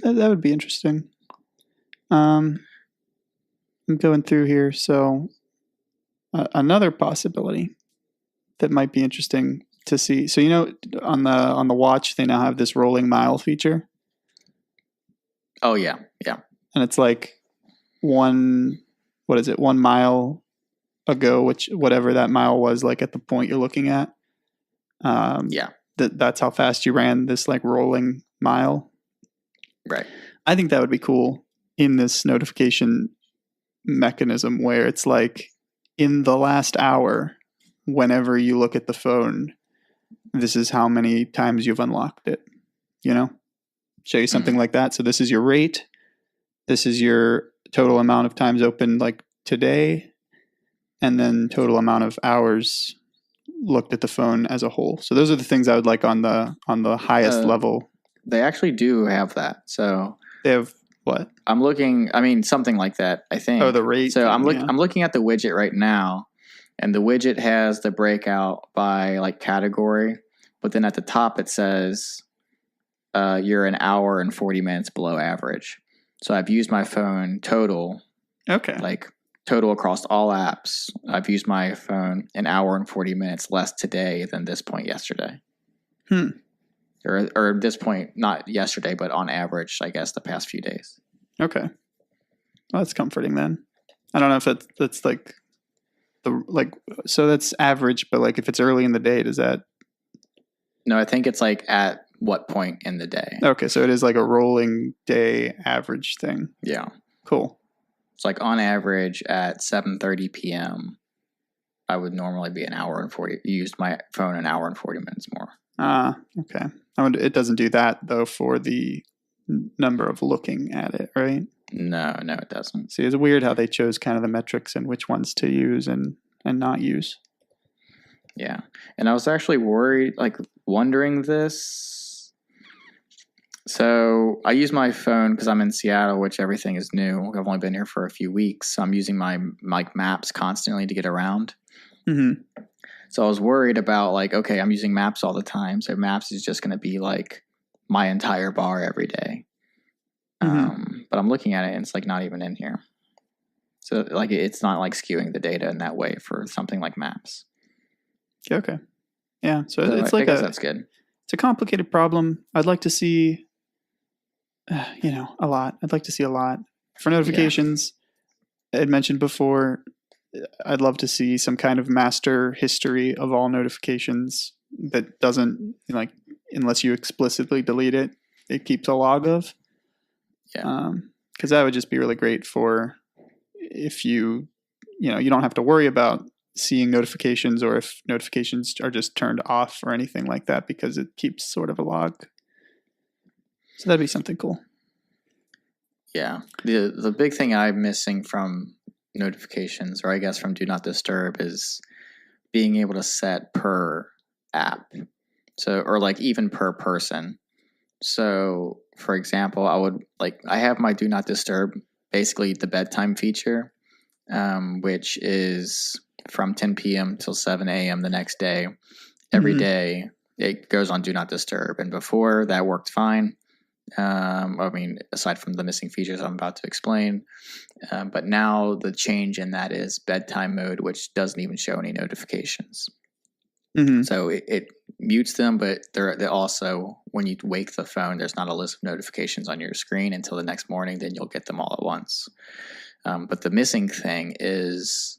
That would be interesting. I'm going through here. So another possibility that might be interesting to see. So, on the watch, they now have this rolling mile feature. Oh yeah. Yeah. And it's like 1 mile ago, whatever that mile was, like at the point you're looking at. Yeah. That's how fast you ran this like rolling mile. Right. I think that would be cool in this notification mechanism where it's like in the last hour, whenever you look at the phone, this is how many times you've unlocked it, show you something like that. So this is your rate. This is your total amount of times open like today, and then total amount of hours looked at the phone as a whole. So those are the things I would like on the highest level. They actually do have that. So they have what? I'm looking. I mean, something like that. I think. Oh, the rate. So I'm looking at the widget right now, and the widget has the breakout by like category, but then at the top it says you're an hour and 40 minutes below average. So I've used my phone total. Okay. Like total across all apps. I've used my phone an hour and 40 minutes less today than this point yesterday. Or this point, not yesterday, but on average, I guess, the past few days. Okay. Well, that's comforting then. I don't know if that's like so that's average, but like if it's early in the day, does that? No, I think it's like at what point in the day. Okay, so it is like a rolling day average thing. Yeah. Cool. It's like on average at 7:30 p.m., I would normally be an hour and 40. Used my phone an hour and 40 minutes more. Okay. It doesn't do that though for the number of looking at it, right? No, it doesn't. See, it's weird how they chose kind of the metrics and which ones to use and not use. Yeah. And I was actually wondering this. So I use my phone because I'm in Seattle, which everything is new. I've only been here for a few weeks. So I'm using my maps constantly to get around. Mm-hmm. So I was worried about okay, I'm using maps all the time. So maps is just going to be like my entire bar every day. Mm-hmm. But I'm looking at it and it's not even in here. So it's not skewing the data in that way for something like maps. Okay. Yeah. So it's I guess that's good. It's a complicated problem. I'd like to see, a lot. I'd like to see a lot for notifications. Yeah. I had mentioned before, I'd love to see some kind of master history of all notifications that doesn't unless you explicitly delete it, it keeps a log of. Yeah. Because that would just be really great for if you don't have to worry about seeing notifications or if notifications are just turned off or anything like that because it keeps sort of a log. So that'd be something cool. Yeah. The big thing I'm missing from notifications, or I guess from Do Not Disturb, is being able to set per app. So, or even per person. So, for example, I have my Do Not Disturb, basically the bedtime feature, which is from 10 p.m. till 7 a.m. the next day. Every day it goes on Do Not Disturb. And before that worked fine. Aside from the missing features I'm about to explain. But now the change in that is bedtime mode, which doesn't even show any notifications. Mm-hmm. So it mutes them, but they're also, when you wake the phone, there's not a list of notifications on your screen until the next morning. Then you'll get them all at once. But the missing thing is,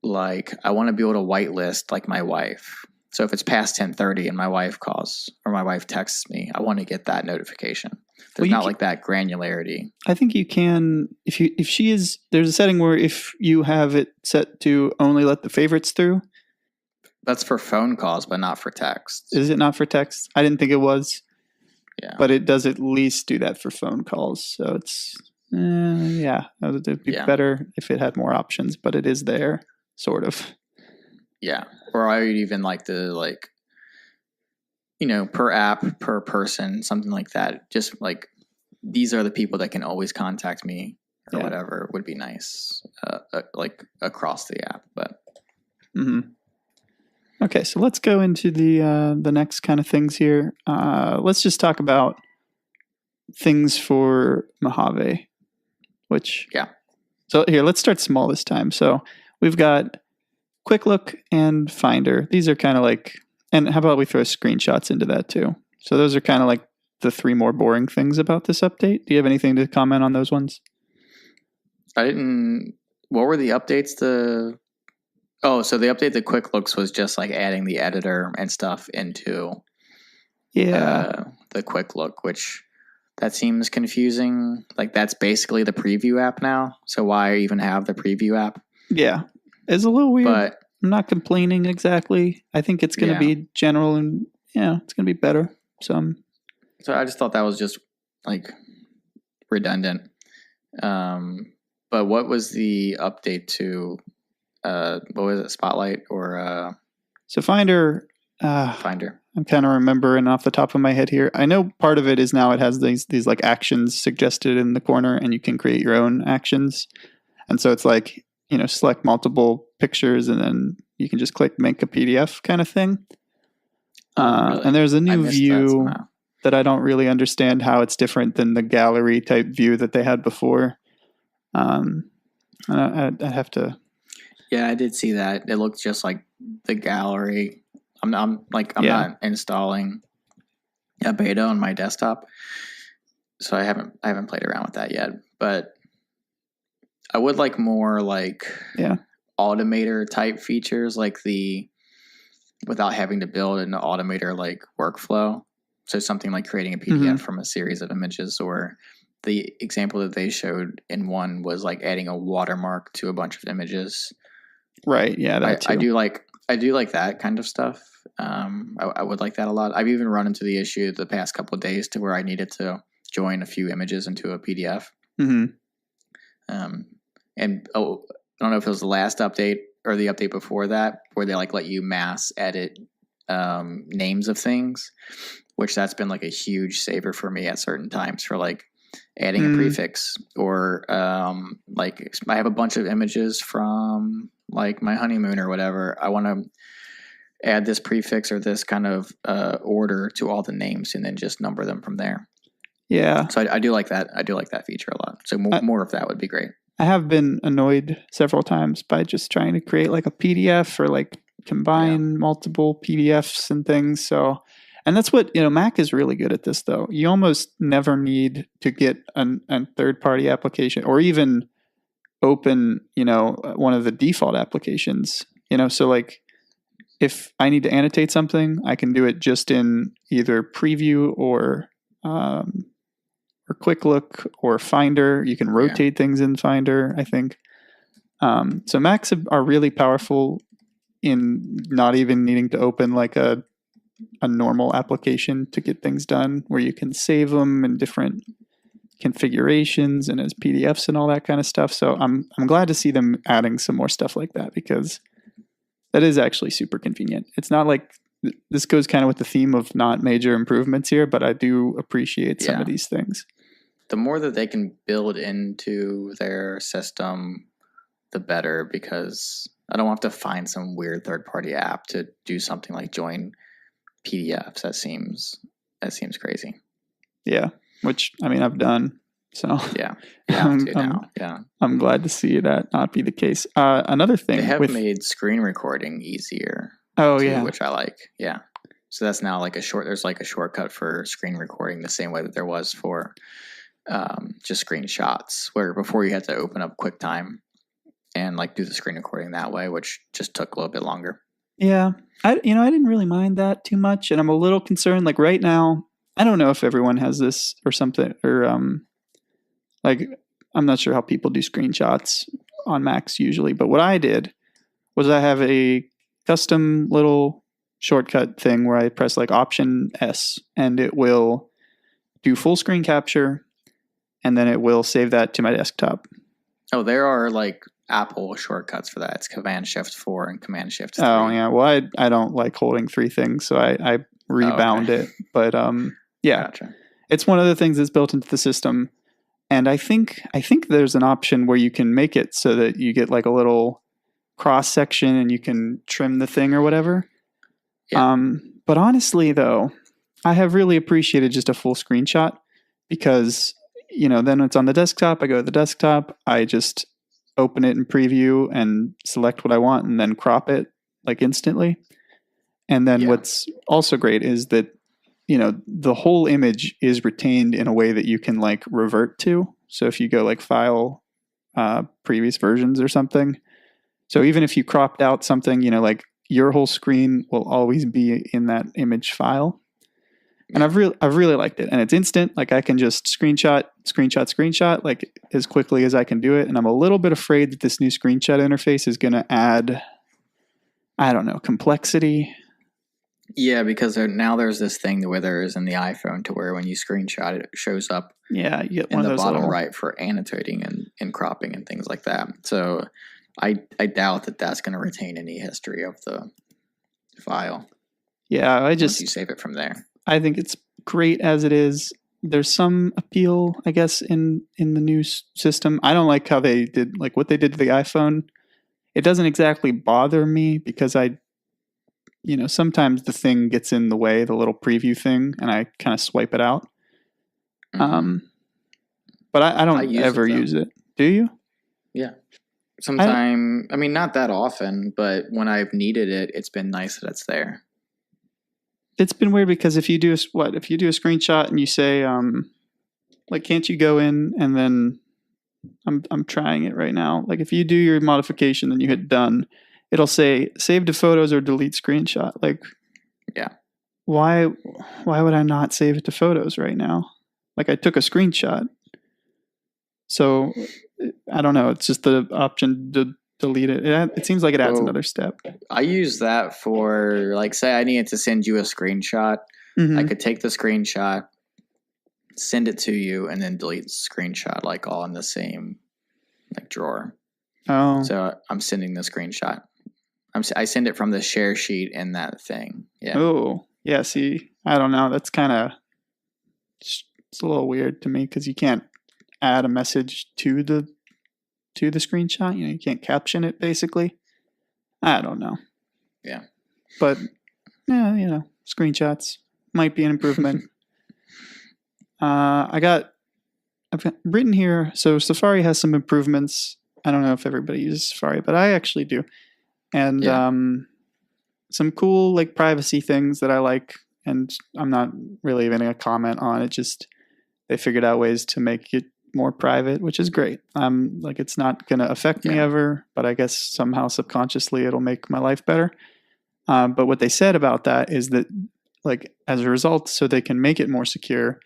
I want to be able to whitelist my wife. So if it's past 10:30 and my wife calls or my wife texts me, I want to get that notification. There's not that granularity. I think you can, if she is, there's a setting where if you have it set to only let the favorites through. That's for phone calls, but not for text. Is it not for text? I didn't think it was. Yeah. But it does at least do that for phone calls. So Yeah, it'd be better if it had more options, but it is there, sort of. Yeah, or I would even like the per app, per person, something like that. Just like these are the people that can always contact me or whatever would be nice, like across the app. But okay, so let's go into the next kind of things here. Let's just talk about things for Mojave, which So here, let's start small this time. So we've got Quick Look and Finder. These are kind of like, and how about we throw screenshots into that too? So those are kind of like the three more boring things about this update. Do you have anything to comment on those ones? I didn't. What were the updates? So the update to Quick Looks was just like adding the editor and stuff into the Quick Look, which that seems confusing. Like that's basically the preview app now. So why even have the preview app? Yeah, it's a little weird. But I'm not complaining exactly. I think it's going to be general and it's going to be better. So I just thought that was just like redundant. But what was the update to? What was it? Spotlight or? So Finder. Finder. I'm kind of remembering off the top of my head here. I know part of it is now it has these like actions suggested in the corner, and you can create your own actions. And so it's like select multiple pictures, and then you can just click make a PDF kind of thing. Really? And there's a new view that I don't really understand how it's different than the gallery type view that they had before. I'd have to. Yeah, I did see that. It looked just like the gallery. I'm not installing a beta on my desktop, so I haven't played around with that yet. But I would like more like automator type features, like without having to build an automator like workflow. So something like creating a PDF from a series of images, or the example that they showed in one was like adding a watermark to a bunch of images. Right. Yeah. I do like that kind of stuff. I would like that a lot. I've even run into the issue the past couple of days to where I needed to join a few images into a PDF. And I don't know if it was the last update or the update before that, where they like let you mass edit names of things, which that's been like a huge saver for me at certain times for like adding a prefix or like I have a bunch of images from like my honeymoon or whatever. I want to add this prefix or this kind of order to all the names and then just number them from there. Yeah. So I do like that. I do like that feature a lot. So more of that would be great. I have been annoyed several times by just trying to create like a PDF or like combine multiple PDFs and things. So, and that's what, Mac is really good at this though. You almost never need to get a third-party application or even open, one of the default applications, so like if I need to annotate something, I can do it just in either Preview or Quick Look or Finder. You can rotate things in Finder, I think. So Macs are really powerful in not even needing to open like a normal application to get things done, where you can save them in different configurations and as PDFs and all that kind of stuff. So I'm glad to see them adding some more stuff like that, because that is actually super convenient. It's not like this goes kind of with the theme of not major improvements here, but I do appreciate some of these things. The more that they can build into their system, the better, because I don't have to find some weird third-party app to do something like join PDFs. That seems crazy. Yeah, which I've done. So I'm glad to see that not be the case. Another thing, they have made screen recording easier. Which I like. Yeah, so that's now like there's like a shortcut for screen recording, the same way that there was for just screenshots, where before you had to open up QuickTime and like do the screen recording that way, which just took a little bit longer. Yeah, I didn't really mind that too much, and I'm a little concerned. Like right now, I don't know if everyone has this or something, or like I'm not sure how people do screenshots on Macs usually, but what I did was I have a custom little shortcut thing where I press like Option S, and it will do full screen capture and then it will save that to my desktop. Oh, there are like Apple shortcuts for that. It's Command Shift 4 and Command Shift 3. Oh yeah, well I don't like holding 3 things, so I rebound it. But yeah, Gotcha. It's one of the things that's built into the system, and I think there's an option where you can make it so that you get like a little cross section and you can trim the thing or whatever. Yeah. But honestly, though, I have really appreciated just a full screenshot because then it's on the desktop. I go to the desktop. I just open it in preview and select what I want, and then crop it like instantly. And then what's also great is that the whole image is retained in a way that you can like revert to. So if you go like file, previous versions or something. So even if you cropped out something, like your whole screen will always be in that image file. And I've really liked it. And it's instant. Like I can just screenshot like as quickly as I can do it. And I'm a little bit afraid that this new screenshot interface is going to add, I don't know, complexity. Yeah, because now there's this thing where there is in the iPhone to where when you screenshot it, it shows up you get in the bottom right for annotating and cropping and things like that. So I doubt that that's going to retain any history of the file. Yeah, once you save it from there. I think it's great as it is. There's some appeal, I guess, in the new system. I don't like how they did, like what they did to the iPhone. It doesn't exactly bother me because sometimes the thing gets in the way, the little preview thing, and I kind of swipe it out. Mm-hmm. But I don't ever use it. Do you? Yeah. Sometime, I mean, not that often, but when I've needed it, it's been nice that it's there. It's been weird because if you do a screenshot and you say, like, can't you go in and then I'm trying it right now. Like if you do your modification, then you hit done, it'll say save to photos or delete screenshot. Like, yeah, why would I not save it to photos right now? Like I took a screenshot. So I don't know. It's just the option to delete it. It seems like it adds another step. I use that for like, say I needed to send you a screenshot. Mm-hmm. I could take the screenshot, send it to you, and then delete the screenshot like all in the same like drawer. Oh. So I'm sending the screenshot. I send it from the share sheet in that thing. Yeah. Oh, yeah. See, I don't know. That's kind of, it's a little weird to me because you can't add a message to the screenshot. You can't caption it basically. I don't know. Yeah. But yeah, screenshots might be an improvement. I've got written here. So Safari has some improvements. I don't know if everybody uses Safari, but I actually do. And some cool like privacy things that I like, and I'm not really even a comment on it. Just they figured out ways to make it more private, which is great. Like it's not going to affect me ever, but I guess somehow subconsciously it'll make my life better. But what they said about that is that like as a result, so they can make it more secure,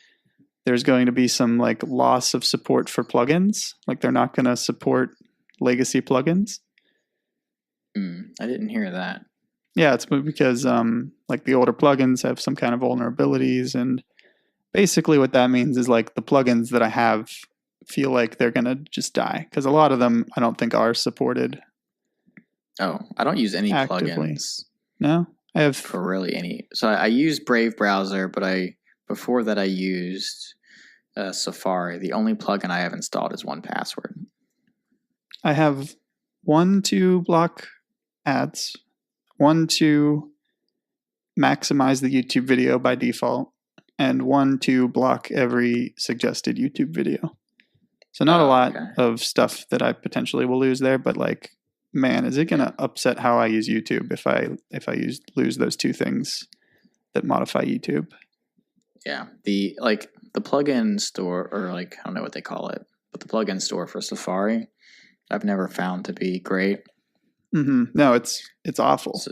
there's going to be some like loss of support for plugins. Like they're not going to support legacy plugins. I didn't hear that. Yeah, it's because like the older plugins have some kind of vulnerabilities, and basically what that means is like the plugins that I have feel like they're going to just die because a lot of them I don't think are supported. Oh, I don't use any actively. Plugins. No, I have for really any. So I use Brave browser, but before that I used Safari. The only plugin I have installed is 1Password. I have one to block ads, one to maximize the YouTube video by default, and one to block every suggested YouTube video. So not a lot of stuff that I potentially will lose there, but like, man, is it going to upset how I use YouTube if I lose those two things that modify YouTube? Yeah, the plugin store, or like I don't know what they call it, but the plugin store for Safari, I've never found to be great. Mm-hmm. No, it's awful.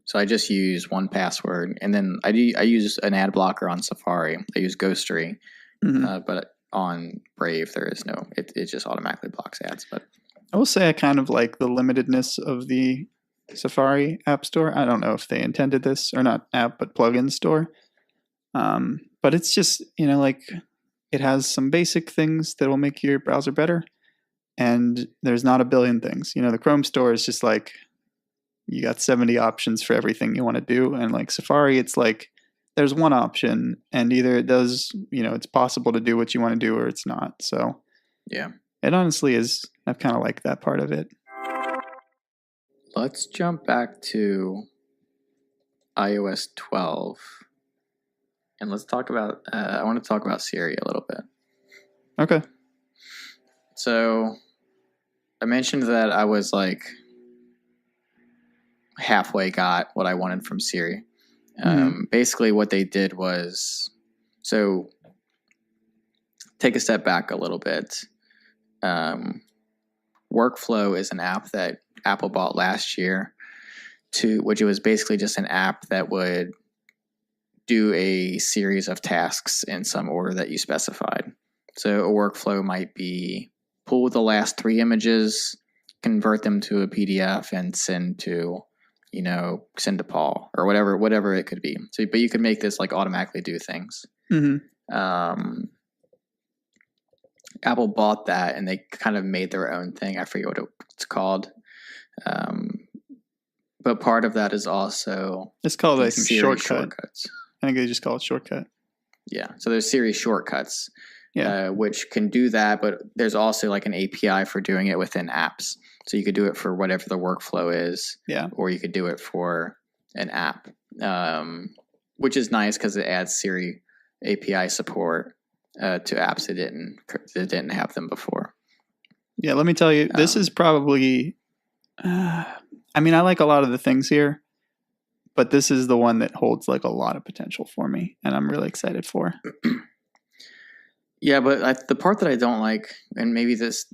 So I just use 1Password, and then I use an ad blocker on Safari. I use Ghostery, but on Brave there is no. It just automatically blocks ads. But I will say I kind of like the limitedness of the Safari App Store. I don't know if they intended this or not, app but plugin store. But it's just like it has some basic things that will make your browser better. And there's not a billion things. The Chrome store is just like, you got 70 options for everything you want to do. And like Safari, it's like, there's one option, and either it does, it's possible to do what you want to do or it's not. So yeah, it honestly is, I kind of like that part of it. Let's jump back to iOS 12. And let's talk about, I want to talk about Siri a little bit. Okay. So I mentioned that I was like halfway got what I wanted from Siri. Basically what they did was, so take a step back a little bit. Workflow is an app that Apple bought last year, which it was basically just an app that would do a series of tasks in some order that you specified. So a workflow might be pull the last 3 images, convert them to a PDF, and send to Paul or whatever it could be. So, but you could make this like automatically do things. Apple bought that and they kind of made their own thing. I forget what it's called. But part of that is also it's called, I think, shortcuts. I think they just call it Shortcut. Yeah. So there's Siri shortcuts, which can do that, but there's also like an API for doing it within apps. So you could do it for whatever the workflow is, or you could do it for an app, which is nice because it adds Siri API support to apps that didn't have them before. Yeah, let me tell you, this is probably. I mean, I like a lot of the things here, but this is the one that holds like a lot of potential for me, and I'm really excited for. Yeah, but the part that I don't like, and maybe this.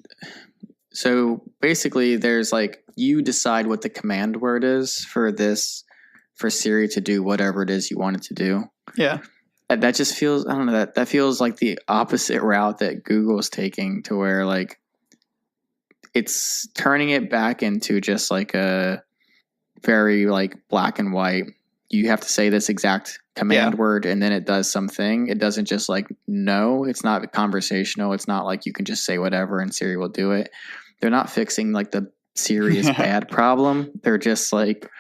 So basically, there's like, you decide what the command word is for Siri to do whatever it is you want it to do. Yeah. That just feels, I don't know, that feels like the opposite route that Google's taking, to where like it's turning it back into just like a very like black and white. You have to say this exact command word and then it does something. It doesn't just like, no, it's not conversational. It's not like you can just say whatever and Siri will do it. They're not fixing like the serious bad problem. They're just like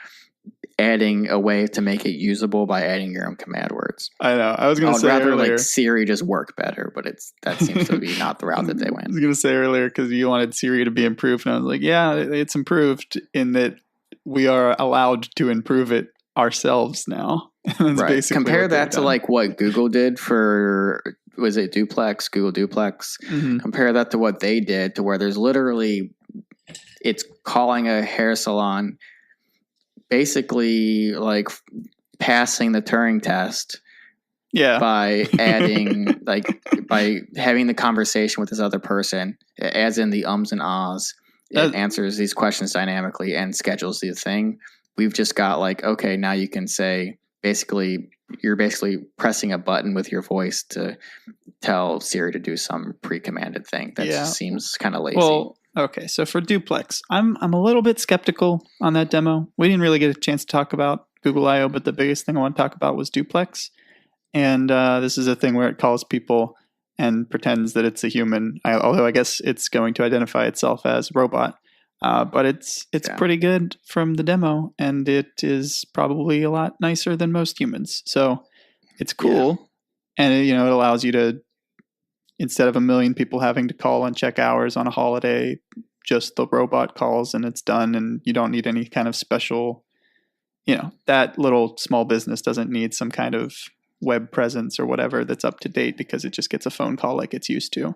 adding a way to make it usable by adding your own command words. I know. I was going to say rather earlier, like Siri just work better, but that seems to be not the route that they went. I was going to say earlier, because you wanted Siri to be improved, and I was like, yeah, it's improved in that we are allowed to improve it ourselves now. Right. Compare that to like what Google did for, was it Duplex, Google Duplex? Mm-hmm. Compare that to what they did, to where there's literally, it's calling a hair salon, basically like passing the Turing test. Yeah. By adding, by having the conversation with this other person, adds in the ums and ahs, it answers these questions dynamically and schedules the thing. We've just got like, okay, now you can say, you're basically pressing a button with your voice to tell Siri to do some pre-commanded thing. That just seems kind of lazy. Well, okay, so for Duplex, I'm a little bit skeptical on that demo. We didn't really get a chance to talk about Google I/O, but the biggest thing I want to talk about was Duplex. And this is a thing where it calls people and pretends that it's a human, although I guess it's going to identify itself as robot. But it's pretty good from the demo, and it is probably a lot nicer than most humans. So it's cool, and it allows you to, instead of a million people having to call and check hours on a holiday, just the robot calls and it's done, and you don't need any kind of special, that little small business doesn't need some kind of web presence or whatever that's up to date, because it just gets a phone call like it's used to.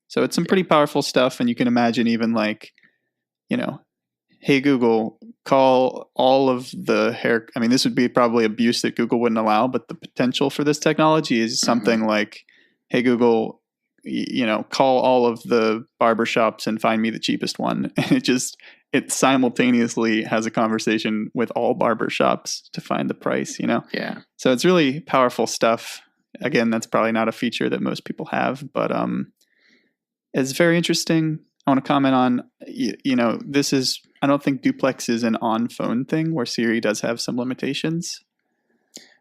So it's some pretty powerful stuff, and you can imagine even like, hey Google, call all of the hair. I mean, this would be probably abuse that Google wouldn't allow, but the potential for this technology is something like, hey Google, call all of the barbershops and find me the cheapest one. And it simultaneously has a conversation with all barbershops to find the price, Yeah. So it's really powerful stuff. Again, that's probably not a feature that most people have, but it's very interesting. I want to comment on, this is, I don't think Duplex is an on-phone thing, where Siri does have some limitations.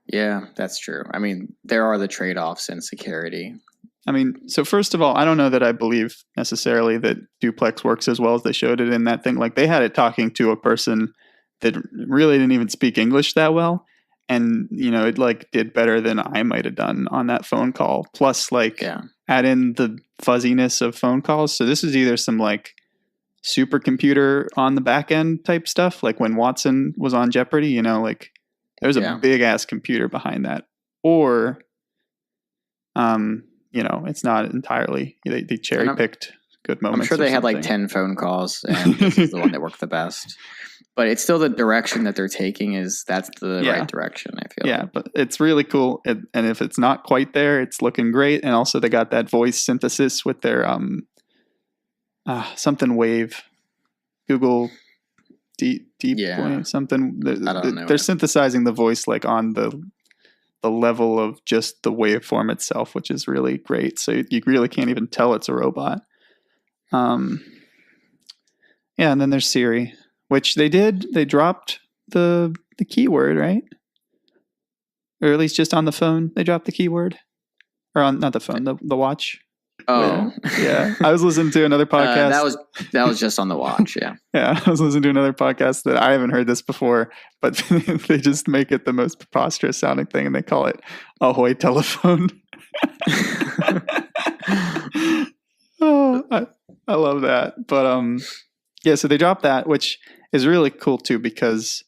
Yeah, that's true. I mean, there are the trade-offs in security. I mean, so first of all, I don't know that I believe necessarily that duplex works as well as they showed it in that thing. Like they had it talking to a person that really didn't even speak English that well. And, it like did better than I might have done on that phone call. Plus, like, add in the fuzziness of phone calls. So this is either some like supercomputer on the back end type stuff, like when Watson was on Jeopardy, like there's a big ass computer behind that. Or, it's not entirely, they cherry picked good moments. I'm sure they had like 10 phone calls and this is the one that worked the best. But it's still the direction that they're taking that's the right direction, I feel. Yeah, but it's really cool. And if it's not quite there, it's looking great. And also they got that voice synthesis with their something wave, Google deep something. I don't know. They're synthesizing the voice like on the level of just the waveform itself, which is really great. So you really can't even tell it's a robot. And then there's Siri, which they dropped the keyword, right? Or at least just on the phone, they dropped the keyword. Or on not the phone, the watch. Oh. Yeah. I was listening to another podcast. That was just on the watch, yeah. Yeah, I was listening to another podcast that I haven't heard this before, but they just make it the most preposterous sounding thing and they call it Ahoy Telephone. Oh, I love that. But so they dropped that, which is really cool too because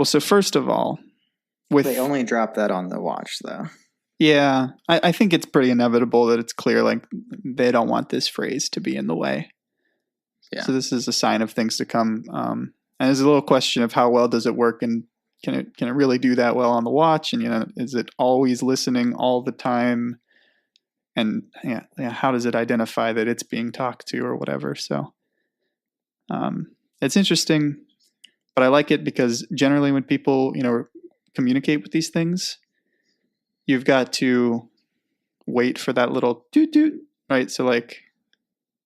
so first of all, they only dropped that on the watch though. Yeah, I think it's pretty inevitable that it's clear like they don't want this phrase to be in the way. Yeah. So this is a sign of things to come. And there's a little question of how well does it work and can it really do that well on the watch? And is it always listening all the time? And how does it identify that it's being talked to or whatever? So it's interesting, but I like it because generally when people communicate with these things, you've got to wait for that little toot toot, right? So like,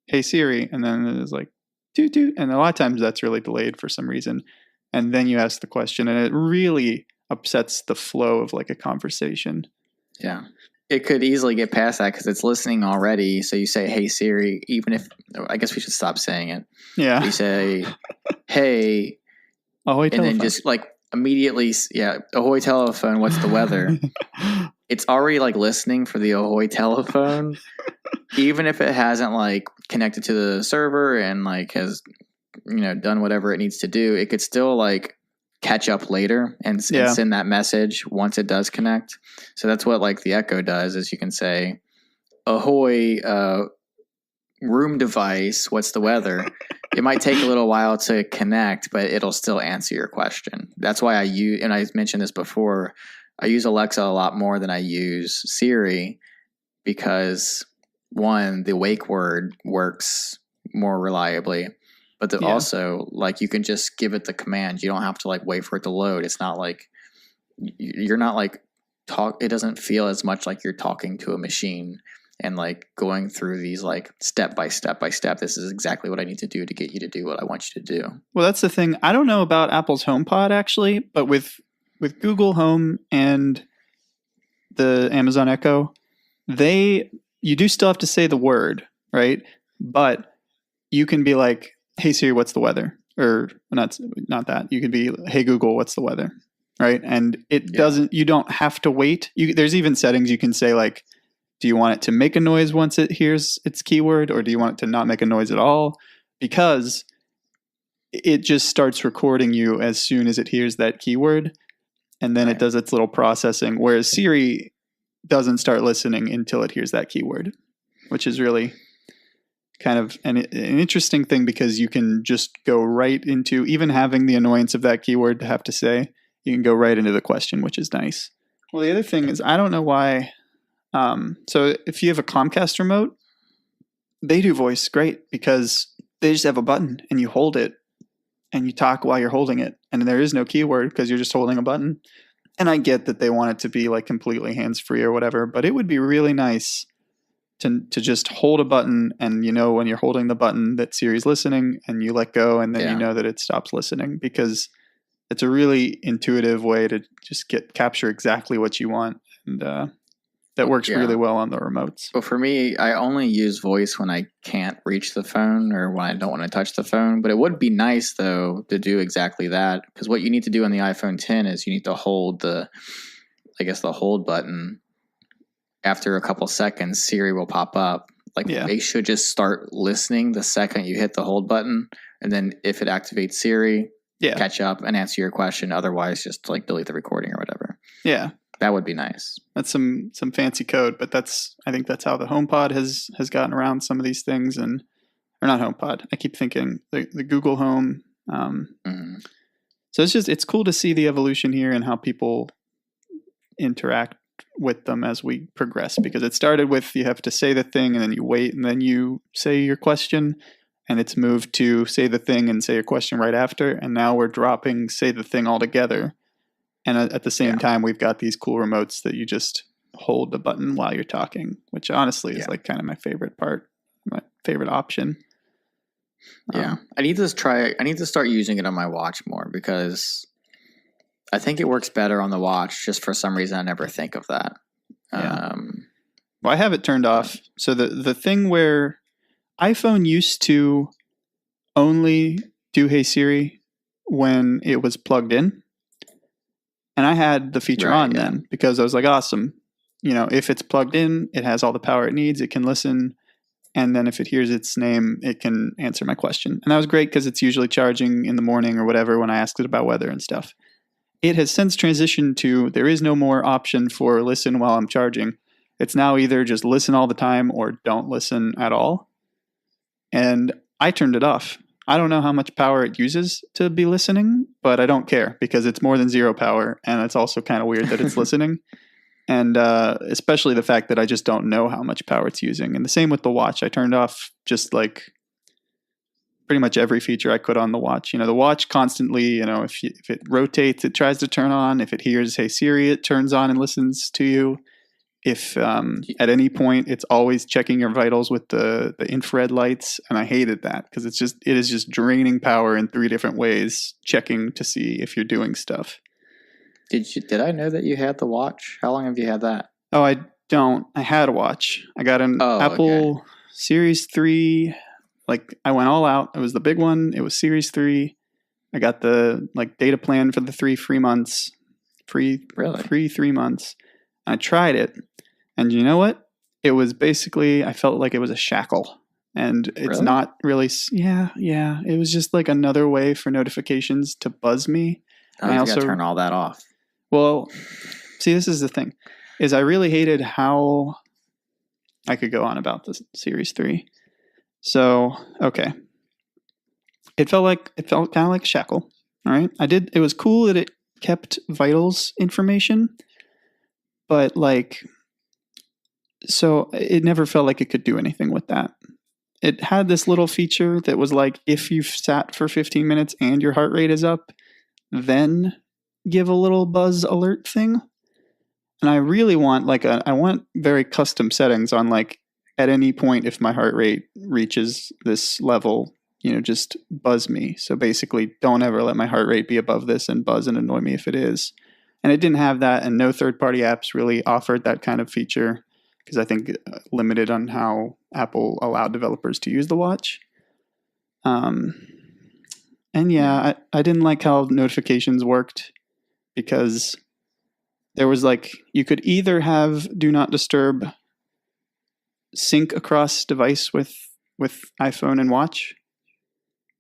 hey Siri, and then it's like toot toot, and a lot of times that's really delayed for some reason. And then you ask the question, and it really upsets the flow of like a conversation. Yeah, it could easily get past that because it's listening already. So you say, "Hey Siri," even if I guess we should stop saying it. Yeah, you say, "Hey," ahoy telephone. And then just like immediately, ahoy telephone. What's the weather? It's already like listening for the ahoy telephone, even if it hasn't like connected to the server and like has done whatever it needs to do. It could still like catch up later and send that message once it does connect. So that's what like the Echo does. Is you can say, ahoy, room device. What's the weather? It might take a little while to connect, but it'll still answer your question. That's why I use, and I mentioned this before, I use Alexa a lot more than I use Siri because one, the wake word works more reliably, but also like you can just give it the command. You don't have to like wait for it to load. It's not like you're not like it doesn't feel as much like you're talking to a machine and like going through these like step by step. This is exactly what I need to do to get you to do what I want you to do. Well, that's the thing. I don't know about Apple's HomePod actually, but with Google Home and the Amazon Echo, you do still have to say the word, right? But you can be like, hey Siri, what's the weather? Or not that. You can be, hey Google, what's the weather? Right? And it doesn't, you don't have to wait. There's even settings you can say like, do you want it to make a noise once it hears its keyword, or do you want it to not make a noise at all? Because it just starts recording you as soon as it hears that keyword, and then it does its little processing, whereas Siri doesn't start listening until it hears that keyword, which is really kind of an interesting thing because you can just go right into, even having the annoyance of that keyword to have to say, you can go right into the question, which is nice. Well, the other thing is, I don't know why. So if you have a Comcast remote, they do voice great because they just have a button and you hold it and you talk while you're holding it. And there is no keyword because you're just holding a button. And I get that they want it to be like completely hands-free or whatever, but it would be really nice to just hold a button and when you're holding the button that Siri's listening and you let go and then you know that it stops listening, because it's a really intuitive way to just capture exactly what you want. And that works really well on the remotes. But for me, I only use voice when I can't reach the phone or when I don't want to touch the phone. But it would be nice, though, to do exactly that. Because what you need to do on the iPhone 10 is you need to hold the hold button. After a couple seconds, Siri will pop up. They should just start listening the second you hit the hold button. And then if it activates Siri, catch up and answer your question. Otherwise, just delete the recording or whatever. Yeah. That would be nice. That's some fancy code, but I think that's how the HomePod has gotten around some of these things, or not HomePod. I keep thinking the Google Home. So it's cool to see the evolution here and how people interact with them as we progress, because it started with you have to say the thing and then you wait and then you say your question, and it's moved to say the thing and say your question right after, and now we're dropping say the thing altogether. And at the same time, we've got these cool remotes that you just hold the button while you're talking, which honestly is kind of my favorite part, my favorite option. Yeah. I need to start using it on my watch more, because I think it works better on the watch. Just for some reason, I never think of that. Yeah. Well, I have it turned off. So the thing where iPhone used to only do Hey Siri when it was plugged in. And I had the feature on then, because I was like, awesome. If it's plugged in, it has all the power it needs. It can listen. And then if it hears its name, it can answer my question. And that was great, because it's usually charging in the morning or whatever when I asked it about weather and stuff. It has since transitioned to, there is no more option for listen while I'm charging. It's now either just listen all the time or don't listen at all. And I turned it off. I don't know how much power it uses to be listening, but I don't care, because it's more than zero power. And it's also kind of weird that it's listening. And especially the fact that I just don't know how much power it's using. And the same with the watch. I turned off just pretty much every feature I could on the watch. The watch constantly, if it rotates, it tries to turn on. If it hears Hey Siri, it turns on and listens to you. If at any point it's always checking your vitals with the infrared lights, and I hated that, because it is just draining power in 3 different ways, checking to see if you're doing stuff. Did I know that you had the watch? How long have you had that? Oh, I don't. I had a watch. I got an Apple Series 3. I went all out. It was the big one. It was Series 3. I got the data plan for the 3 free months. Free 3 months. I tried it. And you know what? It was basically, I felt like it was a shackle. And it's not really, it was just another way for notifications to buzz me. I also turn all that off. Well, see, this is the thing, is I really hated how I could go on about the Series 3. So, okay. It felt kind of like a shackle. All right. It was cool that it kept vitals information, but so it never felt like it could do anything with that. It had this little feature that was if you've sat for 15 minutes and your heart rate is up, then give a little buzz alert thing. And I really want I want very custom settings on at any point if my heart rate reaches this level, just buzz me. So basically, don't ever let my heart rate be above this and buzz and annoy me if it is. And it didn't have that, and no third-party apps really offered that kind of feature, because I think limited on how Apple allowed developers to use the watch. And I didn't like how notifications worked, because there was you could either have Do Not Disturb sync across device with iPhone and watch.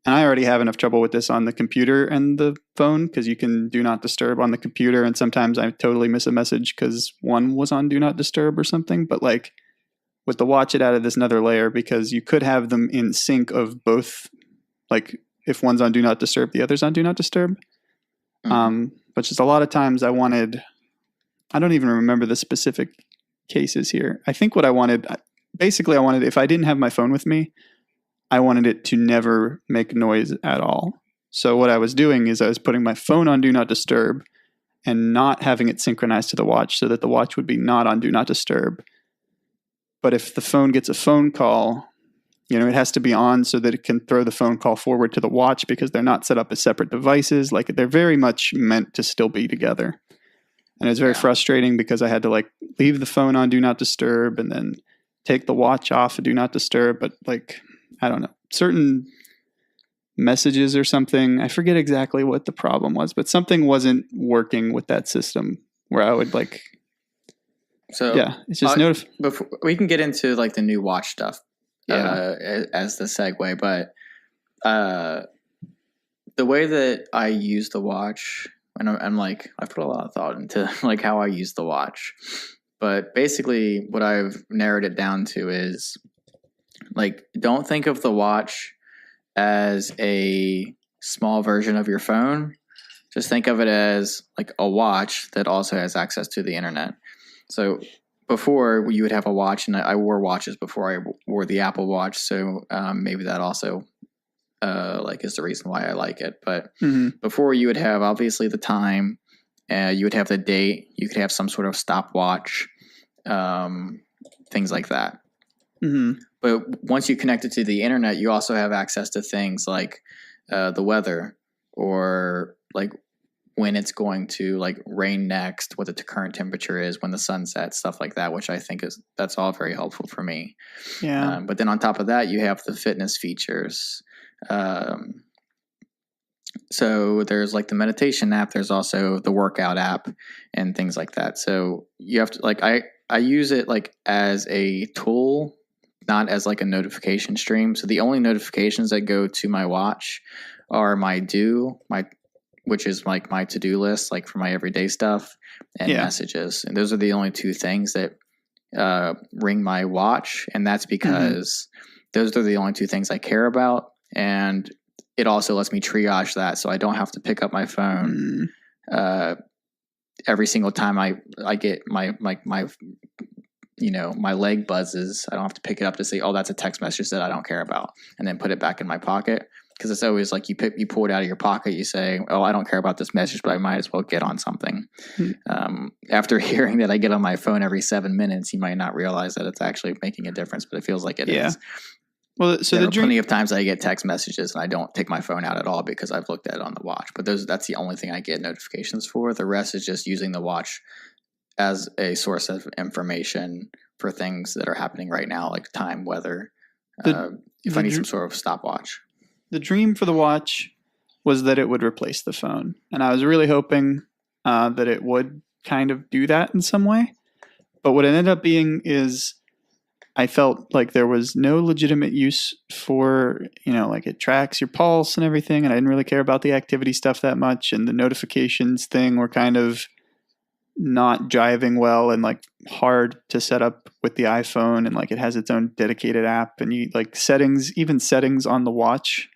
And I already have enough trouble with this on the computer and the phone, because you can Do Not Disturb on the computer, and sometimes I totally miss a message because one was on Do Not Disturb or something. But with the watch, it added this another layer, because you could have them in sync of both, if one's on Do Not Disturb, the other's on Do Not Disturb. But just a lot of times I don't even remember the specific cases here. I think what I wanted, if I didn't have my phone with me, I wanted it to never make noise at all. So what I was doing is I was putting my phone on Do Not Disturb and not having it synchronized to the watch, so that the watch would be not on Do Not Disturb. But if the phone gets a phone call, it has to be on so that it can throw the phone call forward to the watch, because they're not set up as separate devices. They're very much meant to still be together. And it was very frustrating because I had to like leave the phone on Do Not Disturb and then take the watch off of Do Not Disturb. But like, I don't know, certain messages or something, I forget exactly what the problem was, but something wasn't working with that system where I would like, so yeah, it's just before we can get into like the new watch stuff as the segue, but the way that I use the watch, and I'm like, I put a lot of thought into like how I use the watch, but basically what I've narrowed it down to is like, don't think of the watch as a small version of your phone. Just think of it as like a watch that also has access to the internet. So before you would have a watch, and I wore watches before I wore the Apple Watch, so maybe that also like is the reason why I like it. But before you would have obviously the time, you would have the date, you could have some sort of stopwatch, things like that. But once you connect it to the internet, you also have access to things like the weather, or like when it's going to like rain next, what the current temperature is, when the sun sets, stuff like that, which I think that's all very helpful for me. Yeah. But then on top of that, you have the fitness features. So there's like the meditation app, there's also the workout app and things like that. So you have to like, I use it like as a tool, not as like a notification stream. So the only notifications that go to my watch are which is like my to-do list, like for my everyday stuff, and messages. And those are the only two things that ring my watch. And that's because those are the only two things I care about. And it also lets me triage that, so I don't have to pick up my phone every single time I get my my leg buzzes. I don't have to pick it up to say, oh, that's a text message that I don't care about, and then put it back in my pocket. Because it's always like you pull it out of your pocket, you say, oh, I don't care about this message, but I might as well get on something. After hearing that I get on my phone every 7 minutes, you might not realize that it's actually making a difference, but it feels like it is. Well, so there are plenty of times I get text messages and I don't take my phone out at all because I've looked at it on the watch. But that's the only thing I get notifications for. The rest is just using the watch as a source of information for things that are happening right now, like time, weather, if I need some sort of stopwatch. The dream for the watch was that it would replace the phone. And I was really hoping that it would kind of do that in some way. But what it ended up being is I felt like there was no legitimate use for, like it tracks your pulse and everything. And I didn't really care about the activity stuff that much. And the notifications thing were kind of not jiving well and like hard to set up with the iPhone. And like it has its own dedicated app, and you like even settings on the watch.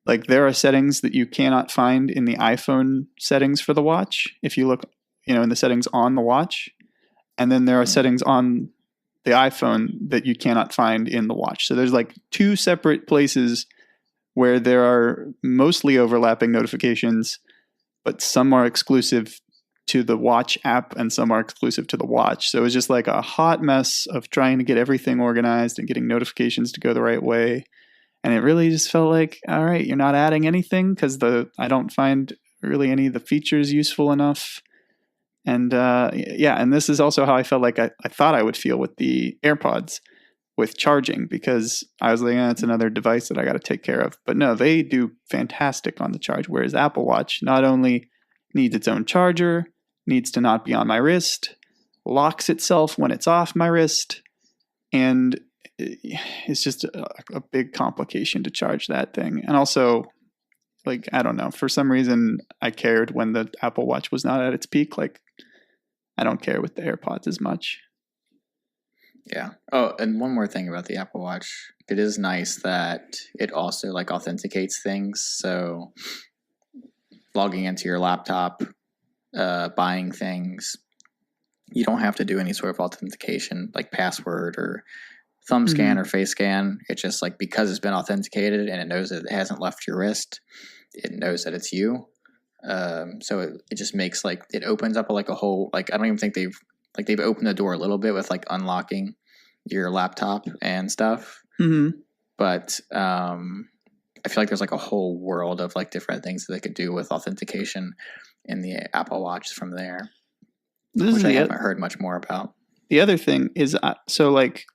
Like there are settings that you cannot find in the iPhone settings for the watch. If you look, in the settings on the watch, and then there are settings on the iPhone that you cannot find in the watch. So there's like two separate places where there are mostly overlapping notifications, but some are exclusive to the watch app and some are exclusive to the watch. So it was just like a hot mess of trying to get everything organized and getting notifications to go the right way. And it really just felt like, all right, you're not adding anything because I don't find really any of the features useful enough. And and this is also how I felt like I thought I would feel with the AirPods with charging, because I was like, it's another device that I got to take care of. But no, they do fantastic on the charge, whereas Apple Watch not only needs its own charger, needs to not be on my wrist, locks itself when it's off my wrist, and it's just a big complication to charge that thing. And also, like, I don't know, for some reason I cared when the Apple Watch was not at its peak. Like, I don't care with the AirPods as much. Yeah. Oh, and one more thing about the Apple Watch. It is nice that it also like authenticates things. So logging into your laptop, buying things, you don't have to do any sort of authentication like password or thumb scan or face scan. It's just like, because it's been authenticated and it knows that it hasn't left your wrist, it knows that it's you. So it just makes like, it opens up like a whole, like, I don't even think they've opened the door a little bit with like unlocking your laptop and stuff. But I feel like there's like a whole world of like different things that they could do with authentication in the Apple Watch from there. which I haven't heard much more about. The other thing is, so like,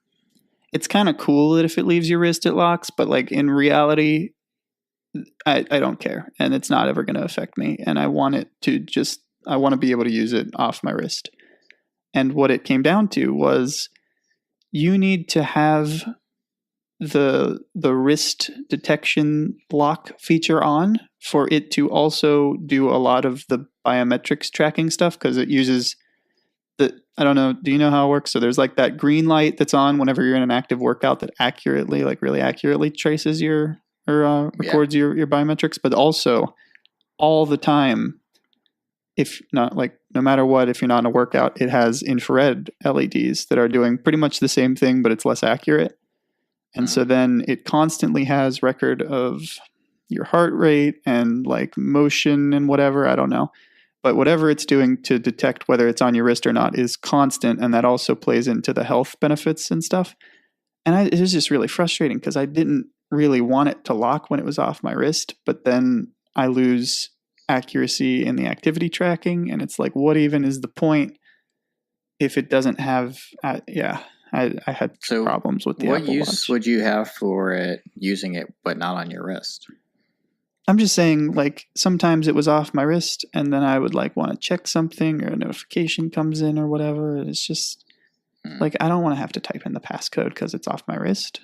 it's kind of cool that if it leaves your wrist, it locks, but like in reality, I don't care, and it's not ever going to affect me. And I want to be able to use it off my wrist. And what it came down to was you need to have the wrist detection lock feature on for it to also do a lot of the biometrics tracking stuff, because it uses I don't know, do you know how it works? So there's like that green light that's on whenever you're in an active workout that accurately, like really accurately traces your records your biometrics, but also all the time, if not like no matter what, if you're not in a workout, it has infrared LEDs that are doing pretty much the same thing, but it's less accurate. And so then it constantly has record of your heart rate and like motion and whatever, I don't know. But whatever it's doing to detect whether it's on your wrist or not is constant, and that also plays into the health benefits and stuff. And it was just really frustrating because I didn't really want it to lock when it was off my wrist, but then I lose accuracy in the activity tracking, and it's like, what even is the point if it doesn't have? I had problems with the Apple Watch. What use would you have for it using it but not on your wrist? I'm just saying, like, sometimes it was off my wrist, and then I would like want to check something, or a notification comes in or whatever. It's just like, I don't want to have to type in the passcode because it's off my wrist.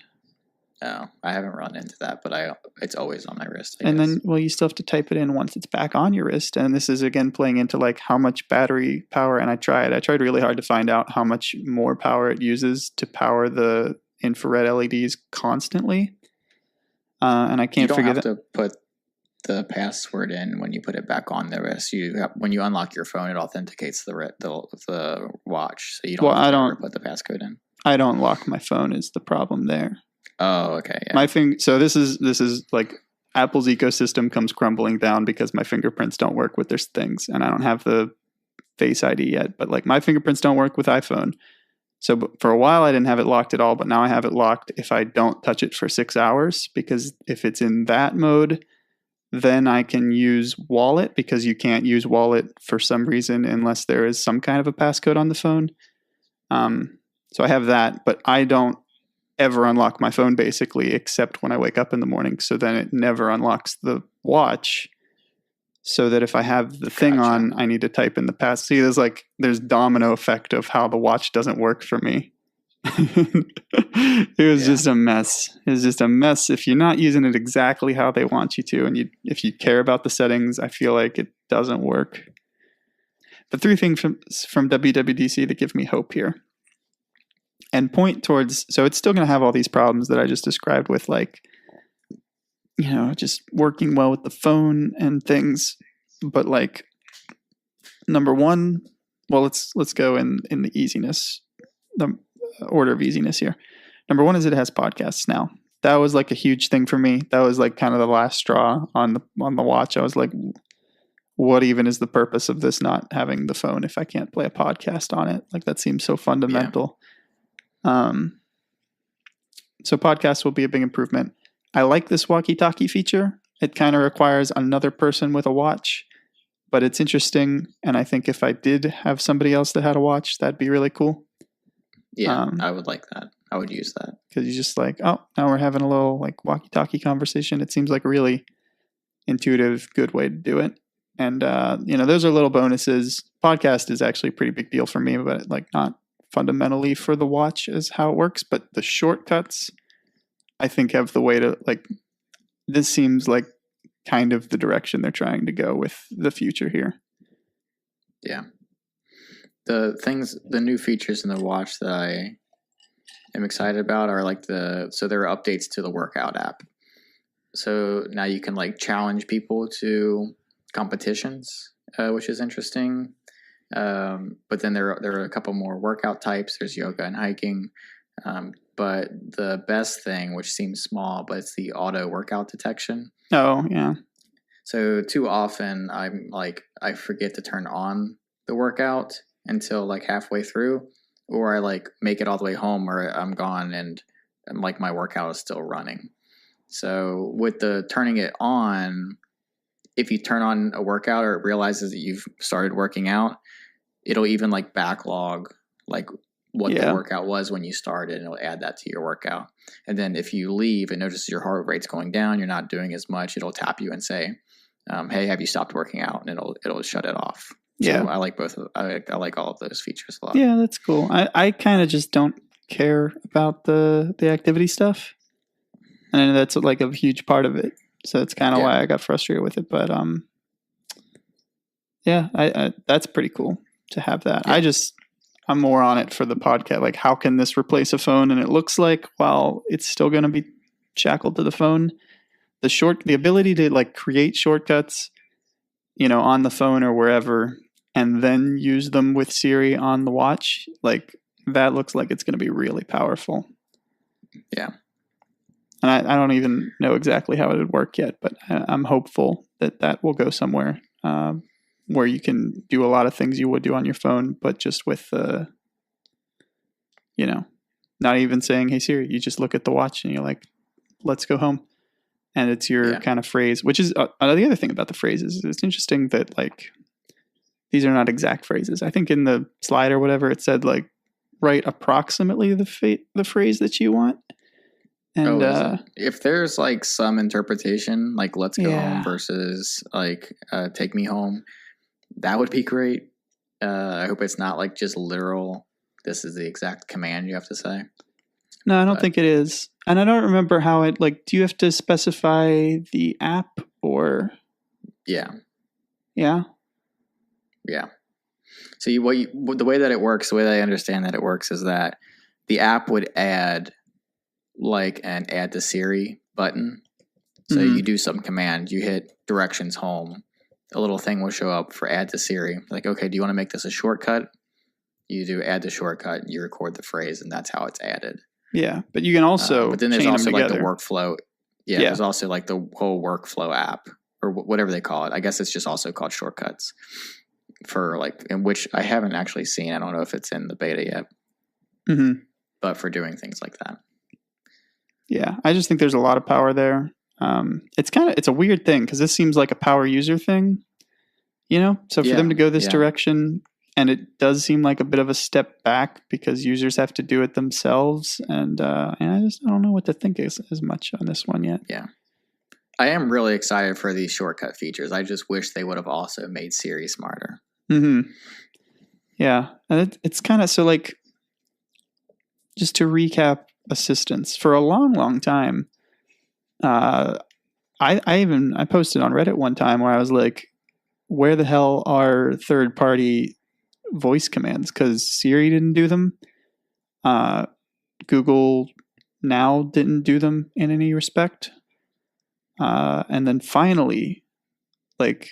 No, I haven't run into that, but it's always on my wrist. And then, well, you still have to type it in once it's back on your wrist. And this is, again, playing into like how much battery power. And I tried really hard to find out how much more power it uses to power the infrared LEDs constantly. And I can't figure that. You don't have to put the password in when you put it back on the wrist. When you unlock your phone, it authenticates the watch, so you don't have to put the passcode in. I don't lock my phone is the problem there. Oh, okay. Yeah. So this is like Apple's ecosystem comes crumbling down because my fingerprints don't work with their things, and I don't have the Face ID yet. But like my fingerprints don't work with iPhone. So for a while I didn't have it locked at all, but now I have it locked if I don't touch it for 6 hours, because if it's in that mode, then I can use Wallet, because you can't use Wallet for some reason unless there is some kind of a passcode on the phone. So I have that, but I don't ever unlock my phone basically, except when I wake up in the morning. So then it never unlocks the watch, so that if I have the thing on, I need to type in the pass. See, there's domino effect of how the watch doesn't work for me. It was just a mess. It was just a mess. If you're not using it exactly how they want you to, and if you care about the settings, I feel like it doesn't work. The three things from WWDC that give me hope here and point towards, so it's still going to have all these problems that I just described with, like, you know, just working well with the phone and things. But like, number one, well, let's go in the easiness, the order of easiness here. Number one is it has podcasts now. That was like a huge thing for me. That was like kind of the last straw on the watch. I was like, what even is the purpose of this not having the phone if I can't play a podcast on it? Like, that seems so fundamental. So podcasts will be a big improvement. I like this walkie-talkie feature. It kind of requires another person with a watch, but it's interesting. And I think if I did have somebody else that had a watch, that'd be really cool. Yeah, I would like that. I would use that. Because you're just like, oh, now we're having a little like walkie-talkie conversation. It seems like a really intuitive, good way to do it. And, those are little bonuses. Podcast is actually a pretty big deal for me, but like not fundamentally for the watch is how it works. But the shortcuts, I think, have the way to, like, this seems like kind of the direction they're trying to go with the future here. Yeah. The new features in the watch that I am excited about are like so there are updates to the workout app. So now you can like challenge people to competitions, which is interesting. But then there are a couple more workout types. There's yoga and hiking. But the best thing, which seems small, but it's the auto workout detection. Oh, yeah. So too often I forget to turn on the workout until like halfway through, or I like make it all the way home or I'm gone and like my workout is still running. So with the turning it on, if you turn on a workout or it realizes that you've started working out, it'll even like backlog like what the workout was when you started, and it'll add that to your workout. And then if you leave and notices your heart rate's going down, you're not doing as much, it'll tap you and say, hey, have you stopped working out? And it'll shut it off. So I like both of I like all of those features a lot. Yeah, that's cool. I kind of just don't care about the activity stuff. And I know that's like a huge part of it. So it's kind of why I got frustrated with it. But I that's pretty cool to have that. Yeah. I'm more on it for the podcast. Like, how can this replace a phone? And it looks like, while it's still going to be shackled to the phone, the ability to like create shortcuts, on the phone or wherever, and then use them with Siri on the watch, like that looks like it's going to be really powerful. Yeah. And I don't even know exactly how it would work yet, but I'm hopeful that will go somewhere. Where you can do a lot of things you would do on your phone, but just with, not even saying, hey, Siri, you just look at the watch and you're like, let's go home. And it's your kind of phrase, which is the other thing about the phrases. It's interesting that like, these are not exact phrases. I think in the slide or whatever, it said like, write approximately the phrase that you want. And if there's like some interpretation, like let's go home versus like take me home, that would be great. I hope it's not like just literal, this is the exact command you have to say. No, I don't think it is. And I don't remember how it, like, do you have to specify the app or? Yeah. Yeah? Yeah. So the way that it works, the way that I understand that it works is that the app would add like an add to Siri button. So you do some command, you hit directions home, a little thing will show up for add to Siri. Like, okay, do you want to make this a shortcut? You do add the shortcut, you record the phrase, and that's how it's added. Yeah, but you can also but then there's also like the workflow. Yeah, there's also like the whole workflow app or whatever they call it. I guess it's just also called shortcuts for like, in which I haven't actually seen. I don't know if it's in the beta yet. Mm-hmm. But for doing things like that. Yeah, I just think there's a lot of power there. It's a weird thing because this seems like a power user thing, So for them to go this direction, and it does seem like a bit of a step back because users have to do it themselves, and I don't know what to think as much on this one yet. Yeah, I am really excited for these shortcut features. I just wish they would have also made Siri smarter. Mm-hmm. Yeah, and it's kind of so like. Just to recap assistance, for a long, long time, I posted on Reddit one time where I was like, where the hell are third-party voice commands? Because Siri didn't do them. Google Now didn't do them in any respect. And then finally, like,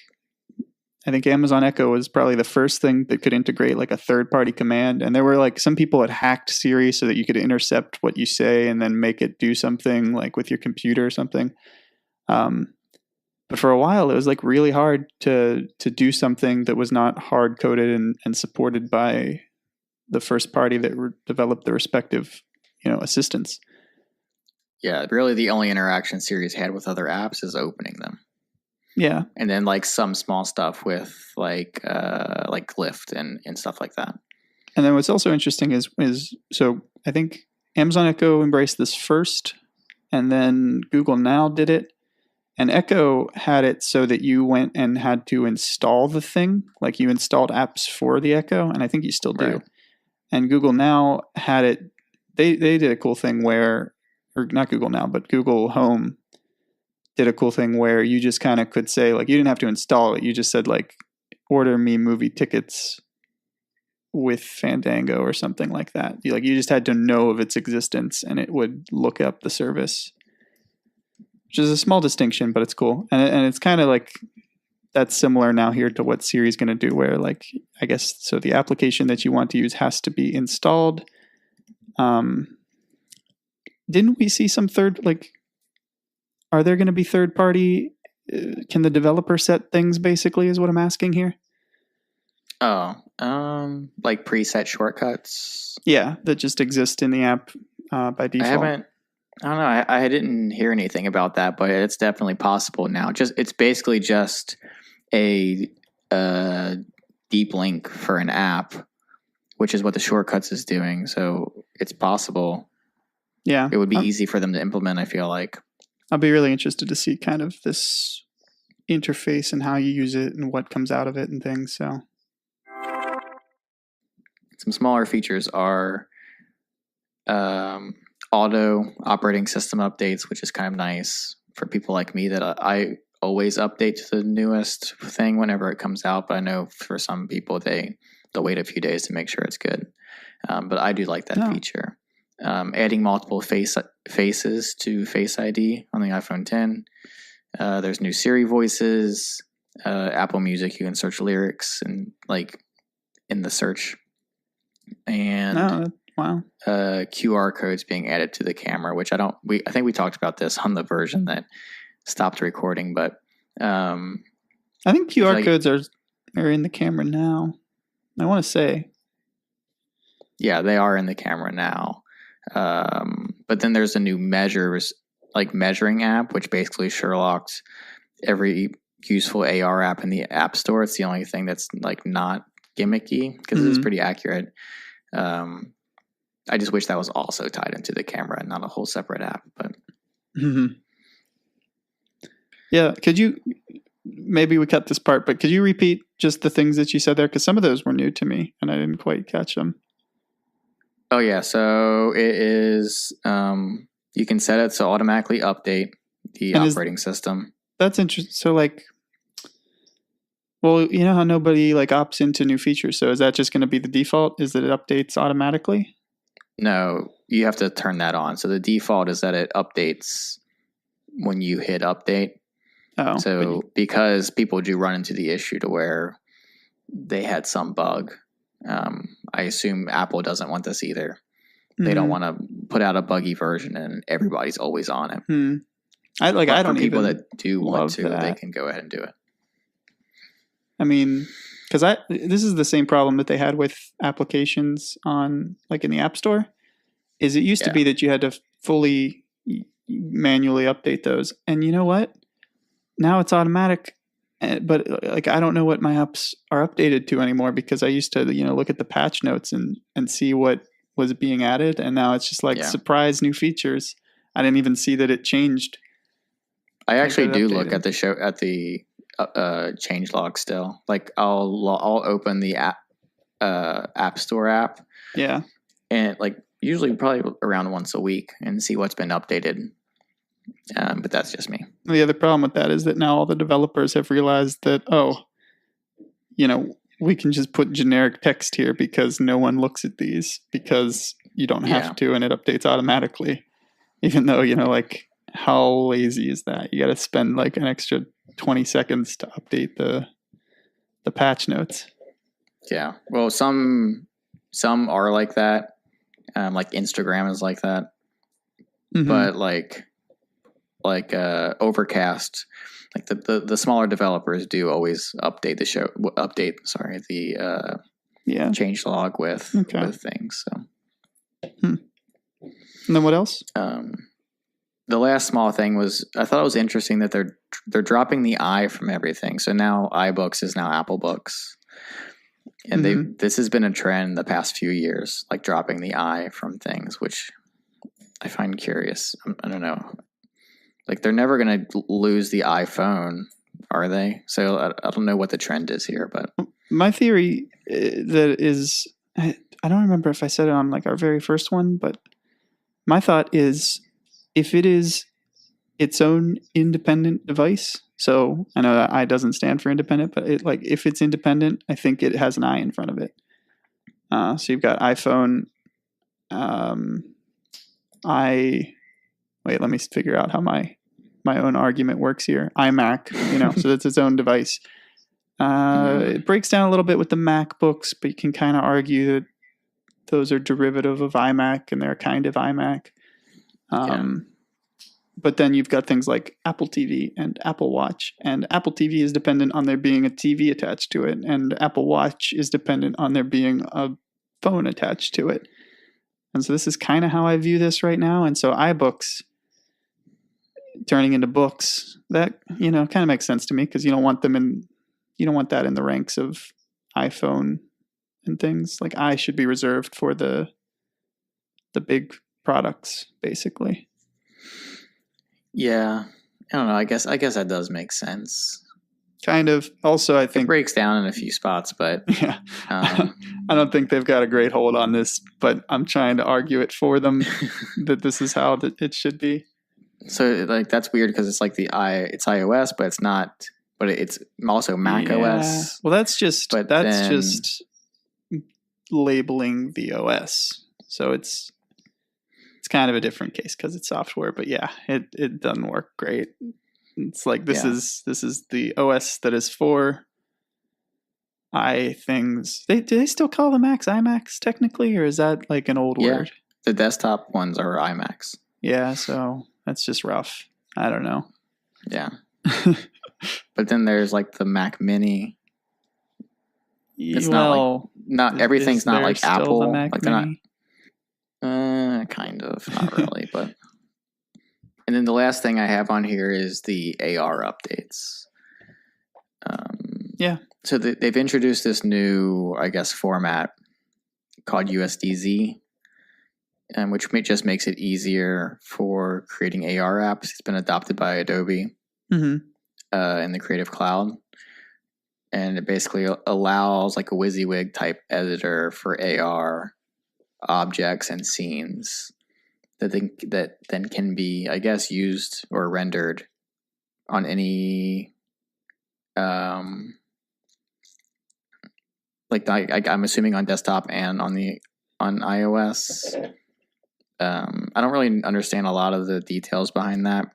I think Amazon Echo was probably the first thing that could integrate like a third-party command. And there were like some people had hacked Siri so that you could intercept what you say and then make it do something like with your computer or something. But for a while, it was like really hard to do something that was not hard-coded and supported by the first party that developed the respective, assistants. Yeah, really the only interaction Siri's had with other apps is opening them. Yeah. And then like some small stuff with like Lyft and stuff like that. And then what's also interesting is so I think Amazon Echo embraced this first, and then Google Now did it. And Echo had it so that you went and had to install the thing, like you installed apps for the Echo, and I think you still do. Right. And Google Now had it. They did a cool thing where, or not Google Now, but Google Home did a cool thing where you just kind of could say, like, you didn't have to install it. You just said, like, order me movie tickets with Fandango or something like that. You just had to know of its existence and it would look up the service, which is a small distinction, but it's cool. And it's kind of like that's similar now here to what Siri's going to do, where like, I guess, so the application that you want to use has to be installed. Didn't we see some are there going to be third party? Can the developer set things basically is what I'm asking here? Oh, like preset shortcuts. Yeah, that just exist in the app by default. I don't know. I didn't hear anything about that, but it's definitely possible now. It's basically just a deep link for an app, which is what the shortcuts is doing. So it's possible. Yeah. It would be easy for them to implement, I feel like. I'll be really interested to see kind of this interface and how you use it and what comes out of it and things. So some smaller features are auto operating system updates, which is kind of nice for people like me that I always update to the newest thing whenever it comes out. But I know for some people they'll wait a few days to make sure it's good. But I do like that feature. Adding multiple faces to Face ID on the iPhone 10. There's new Siri voices. Apple Music, you can search lyrics and like in the search. And wow. QR codes being added to the camera, which I think we talked about this on the version that stopped recording, but I think QR codes are in the camera now. I want to say. Yeah, they are in the camera now. But then there's a new measuring app, which basically Sherlocked every useful AR app in the App Store. It's the only thing that's like not gimmicky because it is pretty accurate. I just wish that was also tied into the camera and not a whole separate app. But yeah, could you? Maybe we cut this part, but could you repeat just the things that you said there? Because some of those were new to me and I didn't quite catch them. Oh yeah, so it is. You can set it to automatically update the operating system. That's interesting. So like, well, you know how nobody like opts into new features. So is that just going to be the default? Is that it updates automatically? No, you have to turn that on. So the default is that it updates when you hit update. Oh, so because people do run into the issue to where they had some bug. I assume Apple doesn't want this either. They don't want to put out a buggy version and everybody's always on it. I don't people even that do want to, that. They can go ahead and do it. I mean, because this is the same problem that they had with applications on like in the App Store. Is it used to be that you had to fully manually update those, and you know what? Now it's automatic. But like I don't know what my apps are updated to anymore because I used to look at the patch notes and see what was being added, and now it's just like surprise new features. I didn't even see that it changed. I actually do look at the change log still. Like I'll open the App Store app. Yeah, and like usually probably around once a week and see what's been updated. But that's just me. The other problem with that is that now all the developers have realized that, we can just put generic text here because no one looks at these because you don't have to and it updates automatically. Even though, like how lazy is that? You got to spend like an extra 20 seconds to update the patch notes. Yeah. Well, some are like that. Like Instagram is like that. But like Overcast, like the smaller developers do always update the change log with things. So, and then what else? The last small thing was I thought it was interesting that they're dropping the I from everything. So now iBooks is now Apple Books, and this has been a trend the past few years, like dropping the I from things, which I find curious. I don't know. Like they're never going to lose the iPhone, are they? So I don't know what the trend is here, but my theory that is, I don't remember if I said it on like our very first one, but my thought is if it is its own independent device. So I know that I doesn't stand for independent, but if it's independent, I think it has an I in front of it. So you've got iPhone. Wait, let me figure out how my own argument works here. iMac, so that's its own device. It breaks down a little bit with the MacBooks, but you can kind of argue that those are derivative of iMac and they're a kind of iMac. But then you've got things like Apple TV and Apple Watch, and Apple TV is dependent on there being a TV attached to it, and Apple Watch is dependent on there being a phone attached to it. And so this is kind of how I view this right now. And so iBooks turning into books, that kind of makes sense to me because you don't want that in the ranks of iPhone and things. Like I should be reserved for the big products, basically. Yeah, I don't know. I guess that does make sense. Kind of. Also, I think it breaks down in a few spots, but yeah, I don't think they've got a great hold on this. But I'm trying to argue it for them that this is how it should be. So like that's weird because it's like it's iOS, but it's not. But it's also Mac OS. Well, that's just labeling the OS. So it's kind of a different case because it's software. But yeah, it doesn't work great. It's like this is the OS that is for things. Do they still call the Macs iMacs technically, or is that like an old word? The desktop ones are iMacs. Yeah, so that's just rough. I don't know. Yeah. But then there's like the Mac Mini. It's not everything's not like Apple. The Mac like Mini? They're not kind of, not really, but. And then the last thing I have on here is the AR updates. Yeah. So they've introduced this new, I guess, format called USDZ, which just makes it easier for creating AR apps. It's been adopted by Adobe in the Creative Cloud. And it basically allows like a WYSIWYG type editor for AR objects and scenes that then can be, I guess, used or rendered on any, I'm assuming on desktop and on iOS. I don't really understand a lot of the details behind that,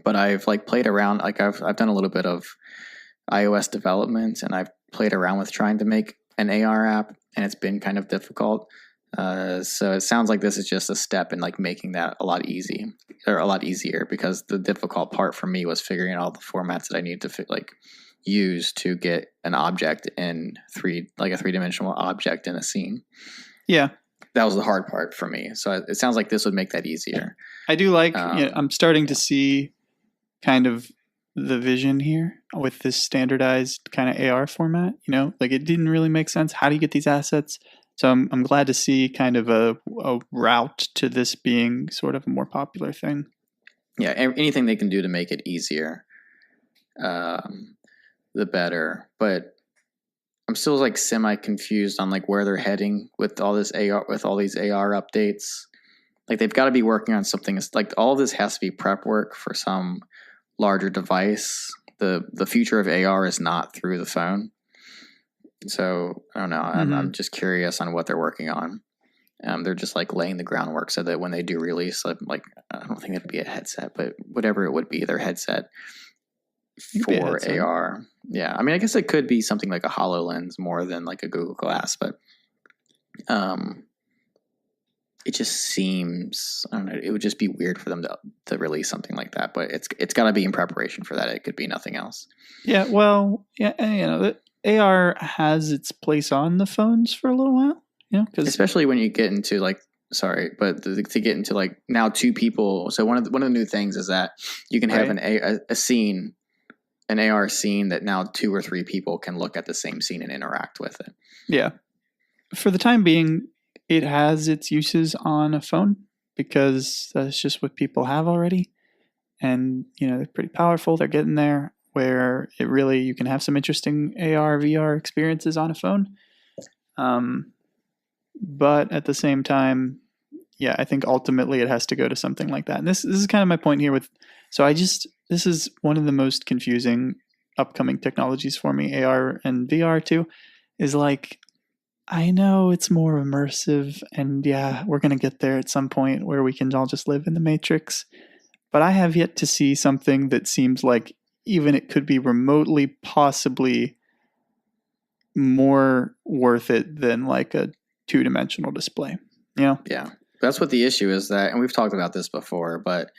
but I've like played around. Like I've done a little bit of iOS development, and I've played around with trying to make an AR app, and it's been kind of difficult. So it sounds like this is just a step in like making that a lot easier, because the difficult part for me was figuring out all the formats that I need to use to get an object in a three-dimensional object in a scene. Yeah. That was the hard part for me. So it sounds like this would make that easier. I do like, I'm starting to see kind of the vision here with this standardized kind of AR format, like it didn't really make sense. How do you get these assets? So I'm glad to see kind of a route to this being sort of a more popular thing. Yeah, anything they can do to make it easier, the better. But I'm still like semi confused on like where they're heading with all this AR, with all these AR updates. Like they've got to be working on something. Like all of this has to be prep work for some larger device. The future of AR is not through the phone. So I don't know. I'm just curious on what they're working on. They're just like laying the groundwork so that when they do release, like I don't think it'd be a headset, but whatever it would be, their headset for AR. Yeah, I mean, I guess it could be something like a HoloLens more than like a Google Glass, but it just seems, I don't know, it would just be weird for them to release something like that. But it's got to be in preparation for that. It could be nothing else. Yeah, well, yeah, AR has its place on the phones for a little while, because especially when you get into like, to get into like now two people. So one of the new things is that you can have a scene, an AR scene that now 2 or 3 people can look at the same scene and interact with it. Yeah, for the time being, it has its uses on a phone because that's just what people have already, and they're pretty powerful. They're getting there, where you can have some interesting AR, VR experiences on a phone. But at the same time, yeah, I think ultimately it has to go to something like that. And this is kind of my point here this is one of the most confusing upcoming technologies for me, AR and VR too, is like, I know it's more immersive and yeah, we're going to get there at some point where we can all just live in the Matrix. But I have yet to see something that seems like even it could be remotely possibly more worth it than like a 2-dimensional display. Yeah. That's what the issue is, that, and we've talked about this before, but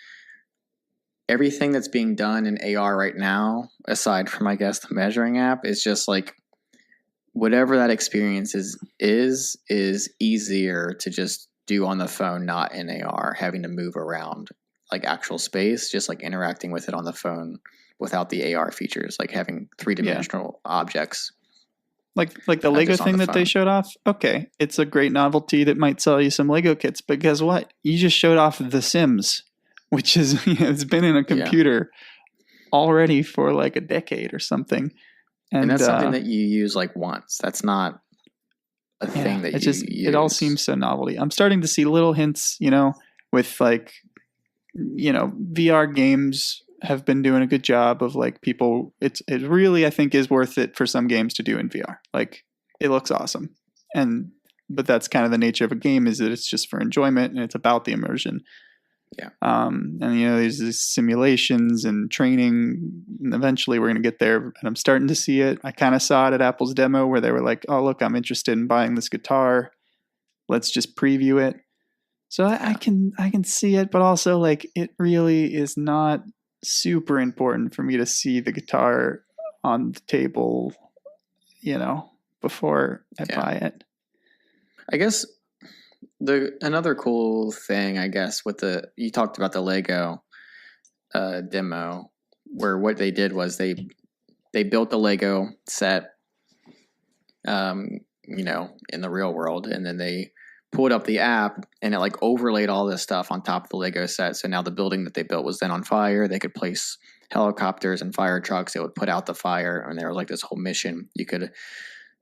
everything that's being done in AR right now, aside from, I guess, the measuring app, is just like whatever that experience is easier to just do on the phone, not in AR, having to move around like actual space, just like interacting with it on the phone without the AR features, like having 3-dimensional objects Like the Lego just on thing the that they phone. showed off. Okay, it's a great novelty that might sell you some Lego kits, but guess what? You just showed off The Sims, which is it's been in a computer already for like a decade or something. And that's something that you use like once. That's not a thing that you use. It all seems so novelty. I'm starting to see little hints, with like, VR games have been doing a good job of like people. It really, I think, is worth it for some games to do in VR. Like, it looks awesome, but that's kind of the nature of a game, is that it's just for enjoyment and it's about the immersion. Yeah. And there's these simulations and training, and eventually we're going to get there. And I'm starting to see it. I kind of saw it at Apple's demo where they were like, "Oh, look, I'm interested in buying this guitar. Let's just preview it." So I can see it, but also like it really is not super important for me to see the guitar on the table, before I buy it. I guess another cool thing, I guess, you talked about the Lego demo, where what they did was they built the Lego set, in the real world, and then they pulled up the app and it like overlaid all this stuff on top of the Lego set. So now the building that they built was then on fire. They could place helicopters and fire trucks. It would put out the fire, and there was like this whole mission. You could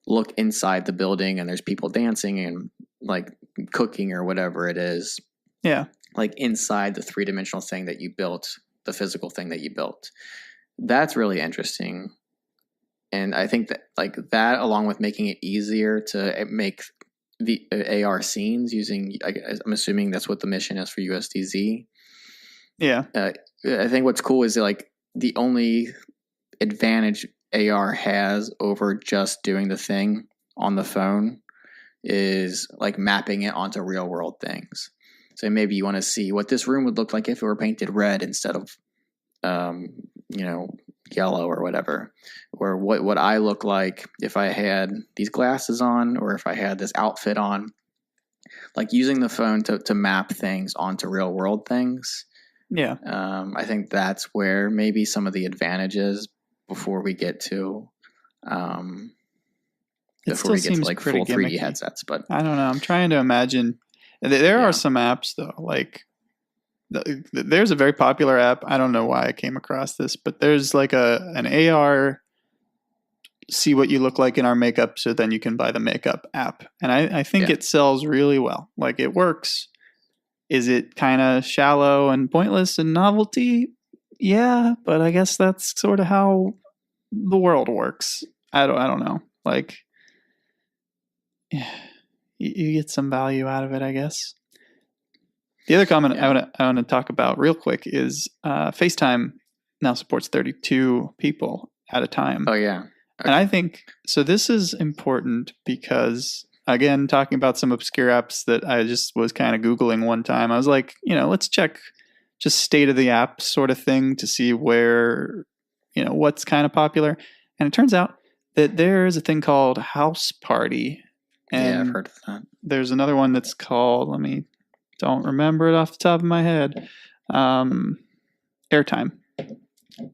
look inside the building and there's people dancing and like cooking or whatever it is. Yeah. Like inside the 3-dimensional thing that you built, the physical thing that you built. That's really interesting. And I think that like that, along with making it easier to make the AR scenes using, I'm assuming that's what the mission is for USDZ. Yeah. I think what's cool is like the only advantage AR has over just doing the thing on the phone is like mapping it onto real world things. So maybe you want to see what this room would look like if it were painted red instead of, yellow or whatever, or what I look like if I had these glasses on, or if I had this outfit on. Like using the phone to map things onto real world things. Yeah. I think that's where maybe some of the advantages before we get to like full 3D headsets. But I don't know. I'm trying to imagine. There are some apps though, like there's a very popular app. I don't know why I came across this, but there's like an AR see what you look like in our makeup, so then you can buy the makeup app. And I think it sells really well. Like it works. Is it kind of shallow and pointless and novelty? Yeah, but I guess that's sort of how the world works. I don't know. Like, you get some value out of it, I guess. The other comment I want to talk about real quick is FaceTime now supports 32 people at a time. Oh yeah. Okay. And I think so. This is important because, again, talking about some obscure apps that I just was kind of Googling one time. I was like, let's check just state of the app sort of thing to see where, what's kind of popular. And it turns out that there is a thing called House Party. And I've heard of that. There's another one that's called, don't remember it off the top of my head, Airtime.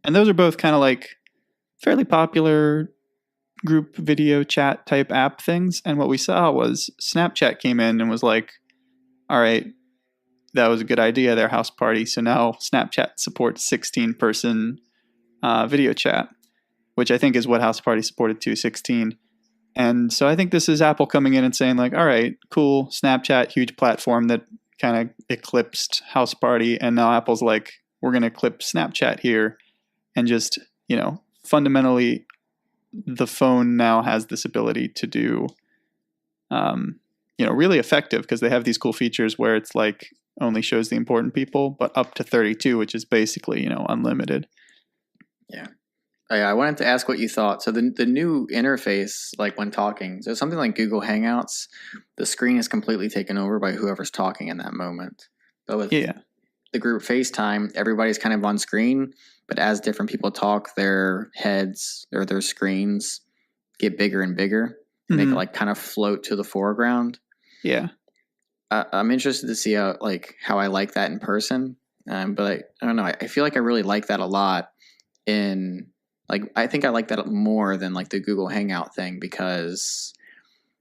And those are both kind of like fairly popular group video chat type app things. And what we saw was Snapchat came in and was like, all right, that was a good idea, their House Party. So now Snapchat supports 16-person video chat, which I think is what House Party supported too, 16. And so I think this is Apple coming in and saying like, all right, cool, Snapchat, huge platform that kind of eclipsed House Party. And now Apple's like, we're going to eclipse Snapchat here. And just, fundamentally, the phone now has this ability to do, really effective, because they have these cool features where it's like only shows the important people, but up to 32, which is basically, unlimited. Yeah. I wanted to ask what you thought. So the new interface, like when talking, so something like Google Hangouts, the screen is completely taken over by whoever's talking in that moment. But with the group FaceTime, everybody's kind of on screen, but as different people talk, their heads or their screens get bigger and bigger. And they can like kind of float to the foreground. Yeah. I'm interested to see how I like that in person. But I don't know. I feel like I really like that a lot in Like, I think I like that more than like the Google Hangout thing, because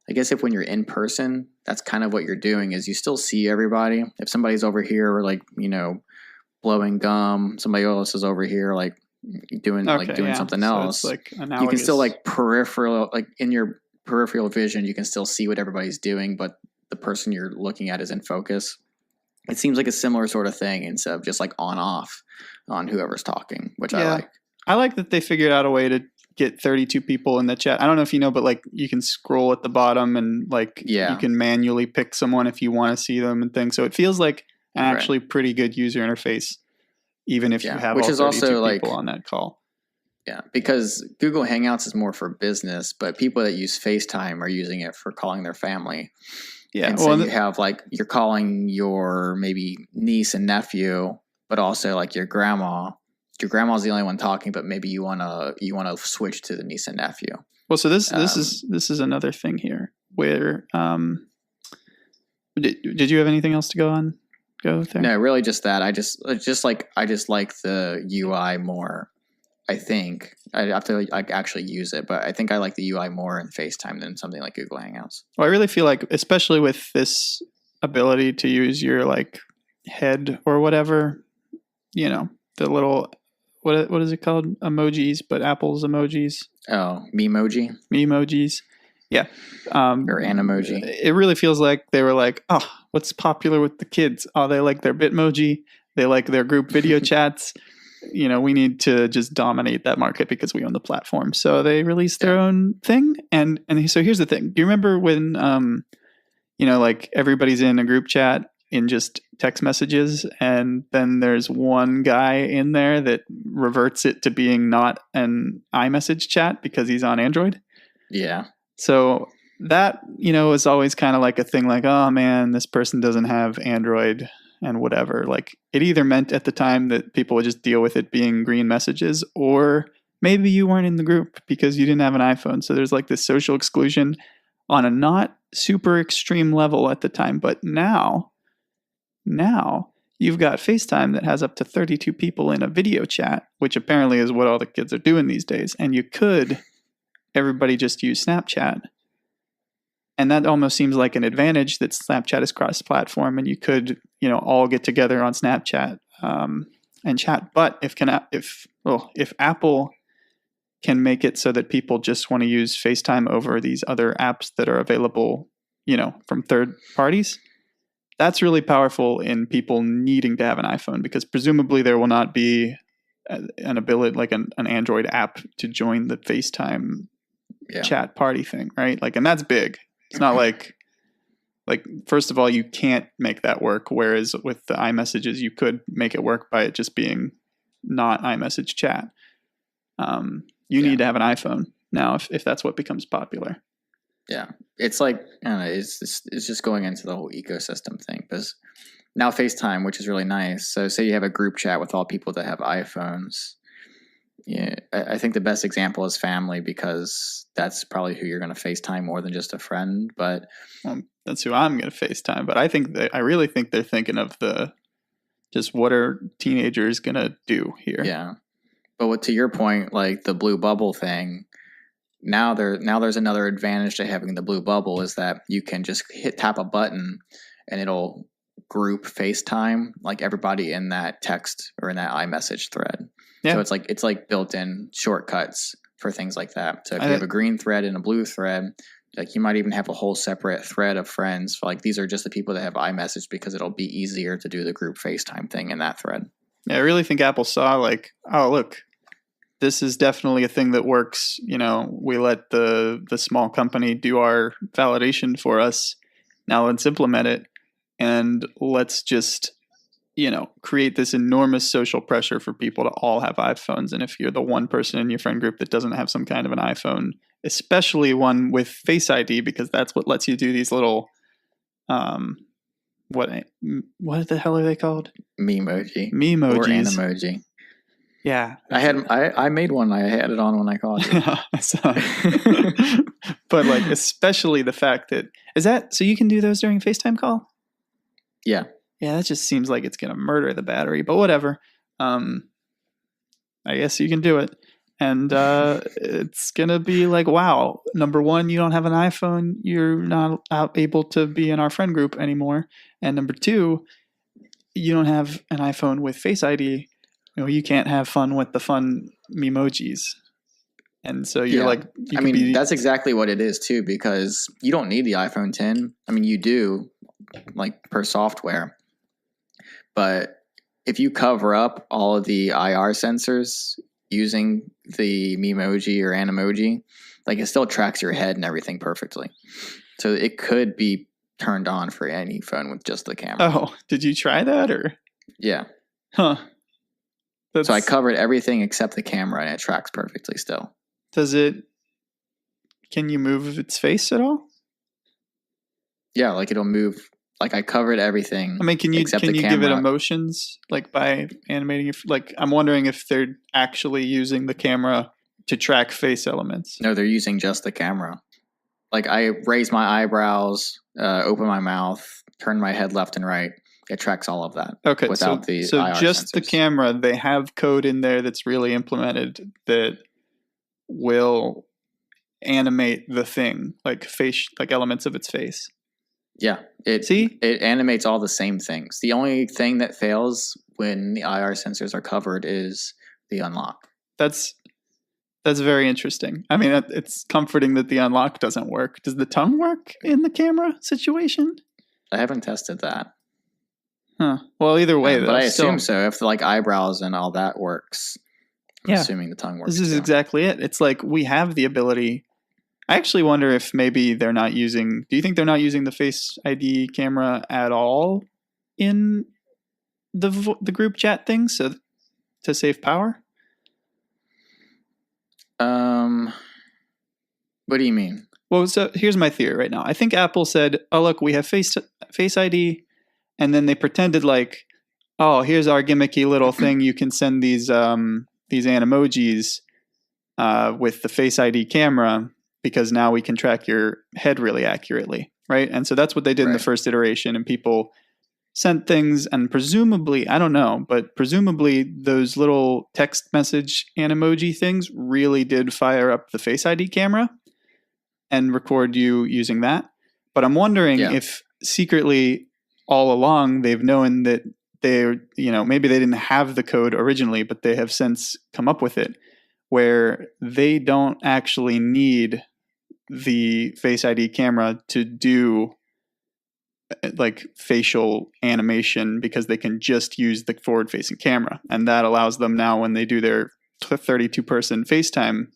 I guess if when you're in person, that's kind of what you're doing, is you still see everybody. If somebody's over here, like, blowing gum, somebody else is over here, like doing something else. So it's like analogous. You can still like in your peripheral vision, you can still see what everybody's doing, but the person you're looking at is in focus. It seems like a similar sort of thing, instead of just like on off on whoever's talking, which I like. I like that they figured out a way to get 32 people in the chat. I don't know if you know, but like you can scroll at the bottom and like you can manually pick someone if you want to see them and things. So it feels like an actually pretty good user interface, even if you have all 32 people on that call. Yeah, because Google Hangouts is more for business, but people that use FaceTime are using it for calling their family. Yeah, and so you have like, you're calling your maybe niece and nephew, but also like your grandma. Your grandma's the only one talking, but maybe you wanna switch to the niece and nephew. Well, so this is another thing here where did you have anything else to go there? No, really just that. I just like the UI more. I think I have to like actually use it, but I think I like the UI more in FaceTime than something like Google Hangouts. Well, I really feel like, especially with this ability to use your like head or whatever, the little, what is it called? Emojis, but Apple's emojis. Oh, Memoji. Memojis. Yeah. Or Animoji. It really feels like they were like, oh, what's popular with the kids? Oh, they like their Bitmoji. They like their group video chats. We need to just dominate that market because we own the platform. So they released their own thing. And so here's the thing. Do you remember when, like everybody's in a group chat in just text messages, and then there's one guy in there that reverts it to being not an iMessage chat because he's on Android? Yeah. So that, is always kind of like a thing like, oh man, this person doesn't have Android and whatever. Like, it either meant at the time that people would just deal with it being green messages, or maybe you weren't in the group because you didn't have an iPhone. So there's like this social exclusion on a not super extreme level at the time. But now you've got FaceTime that has up to 32 people in a video chat, which apparently is what all the kids are doing these days. And everybody just use Snapchat. And that almost seems like an advantage that Snapchat is cross-platform, and you could, all get together on Snapchat and chat. But if Apple can make it so that people just want to use FaceTime over these other apps that are available, from third parties, that's really powerful in people needing to have an iPhone, because presumably there will not be an ability, like an Android app to join the FaceTime chat party thing, right? Like, and that's big. It's not like first of all, you can't make that work. Whereas with the iMessages, you could make it work by it just being not iMessage chat. You need to have an iPhone now if that's what becomes popular. Yeah, it's like, I don't know, it's just going into the whole ecosystem thing, because now FaceTime, which is really nice. So say you have a group chat with all people that have iPhones. Yeah, I think the best example is family, because that's probably who you're going to FaceTime more than just a friend. But that's who I'm going to FaceTime. But I really think they're thinking of just what are teenagers going to do here? Yeah, but to your point, like the blue bubble thing, now there's another advantage to having the blue bubble, is that you can just tap a button and it'll group FaceTime like everybody in that text or in that iMessage thread. Yeah. So it's like built-in shortcuts for things like that. So if you have a green thread and a blue thread, like you might even have a whole separate thread of friends for like, these are just the people that have iMessage, because it'll be easier to do the group FaceTime thing in that thread. Yeah, I really think Apple saw like, oh look, this is definitely a thing that works. We let the small company do our validation for us. Now let's implement it, and let's just create this enormous social pressure for people to all have iPhones. And if you're the one person in your friend group that doesn't have some kind of an iPhone, especially one with Face ID, because that's what lets you do these little, what the hell are they called? Memojis. Memojis. Or Animoji. Yeah. I made one. I had it on when I called you. But like, especially the fact that, so you can do those during a FaceTime call? Yeah. Yeah, that just seems like it's going to murder the battery, but whatever. I guess you can do it. And it's going to be like, wow, number one, you don't have an iPhone. You're not able to be in our friend group anymore. And number two, you don't have an iPhone with Face ID. You can't have fun with the fun memojis. And so you're like, that's exactly what it is too, because you don't need the iPhone 10. I mean, you do, like, per software. But if you cover up all of the IR sensors using the Memoji or Animoji, like, it still tracks your head and everything perfectly. So it could be turned on for any phone with just the camera. Oh, did you try that or? Yeah. Huh. So I covered everything except the camera, and it tracks perfectly still. Can you move its face at all? Yeah, like, it'll move. Like, I covered everything. I mean, can you give it emotions, like, by animating it? Like, I'm wondering if they're actually using the camera to track face elements. No, they're using just the camera. Like, I raise my eyebrows, open my mouth, turn my head left and right. It tracks all of that. Okay, without the so IR just sensors. The camera, they have code in there that's really implemented that will animate the thing, like elements of its face. Yeah, it animates all the same things. The only thing that fails when the IR sensors are covered is the unlock. That's very interesting. I mean, it's comforting that the unlock doesn't work. Does the tongue work in the camera situation? I haven't tested that. Huh. Well, either way, though. But I assume so. If like eyebrows and all that works, I'm assuming the tongue works. This is exactly it. It's like we have the ability. I actually wonder if maybe they're not using. Do you think they're not using the Face ID camera at all in the group chat thing, so to save power? What do you mean? Well, so here's my theory right now. I think Apple said, "Oh, look, we have Face ID," and then they pretended like, "Oh, here's our gimmicky little thing. You can send these animojis with the Face ID camera because now we can track your head really accurately, right?" And so that's what they did in the first iteration, and people sent things, and presumably, I don't know, but presumably those little text message animoji things really did fire up the Face ID camera and record you using that. But I'm wondering if secretly all along they've known that maybe they didn't have the code originally, but they have since come up with it where they don't actually need the Face ID camera to do like facial animation because they can just use the forward facing camera. And that allows them now when they do their 32 person FaceTime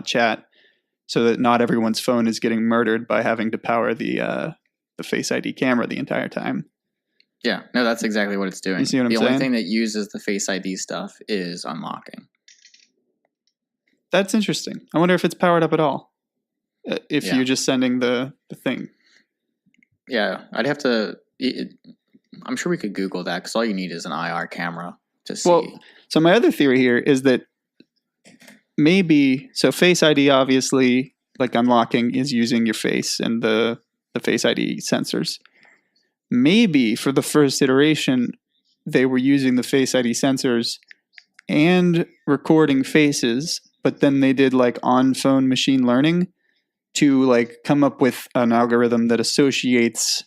chat, so that not everyone's phone is getting murdered by having to power the Face ID camera the entire time. Yeah, no, that's exactly what it's doing. You see what I'm saying? The only thing that uses the Face ID stuff is unlocking. That's interesting. I wonder if it's powered up at all. If you're just sending the thing. Yeah, I'd have to. I'm sure we could Google that because all you need is an IR camera to see. Well, so my other theory here is that maybe Face ID obviously, like unlocking, is using your face and the Face ID sensors. Maybe for the first iteration, they were using the Face ID sensors and recording faces, but then they did like on-phone machine learning to like come up with an algorithm that associates,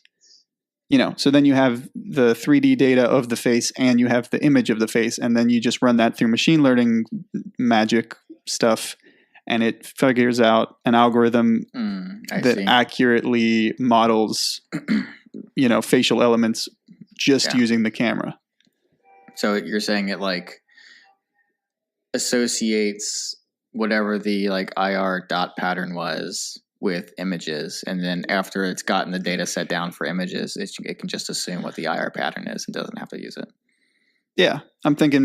so then you have the 3D data of the face and you have the image of the face, and then you just run that through machine learning magic stuff, and it figures out an algorithm that accurately models, facial elements just using the camera. So you're saying it like associates whatever the like IR dot pattern was with images, and then after it's gotten the data set down for images, it can just assume what the IR pattern is and doesn't have to use it. Yeah, I'm thinking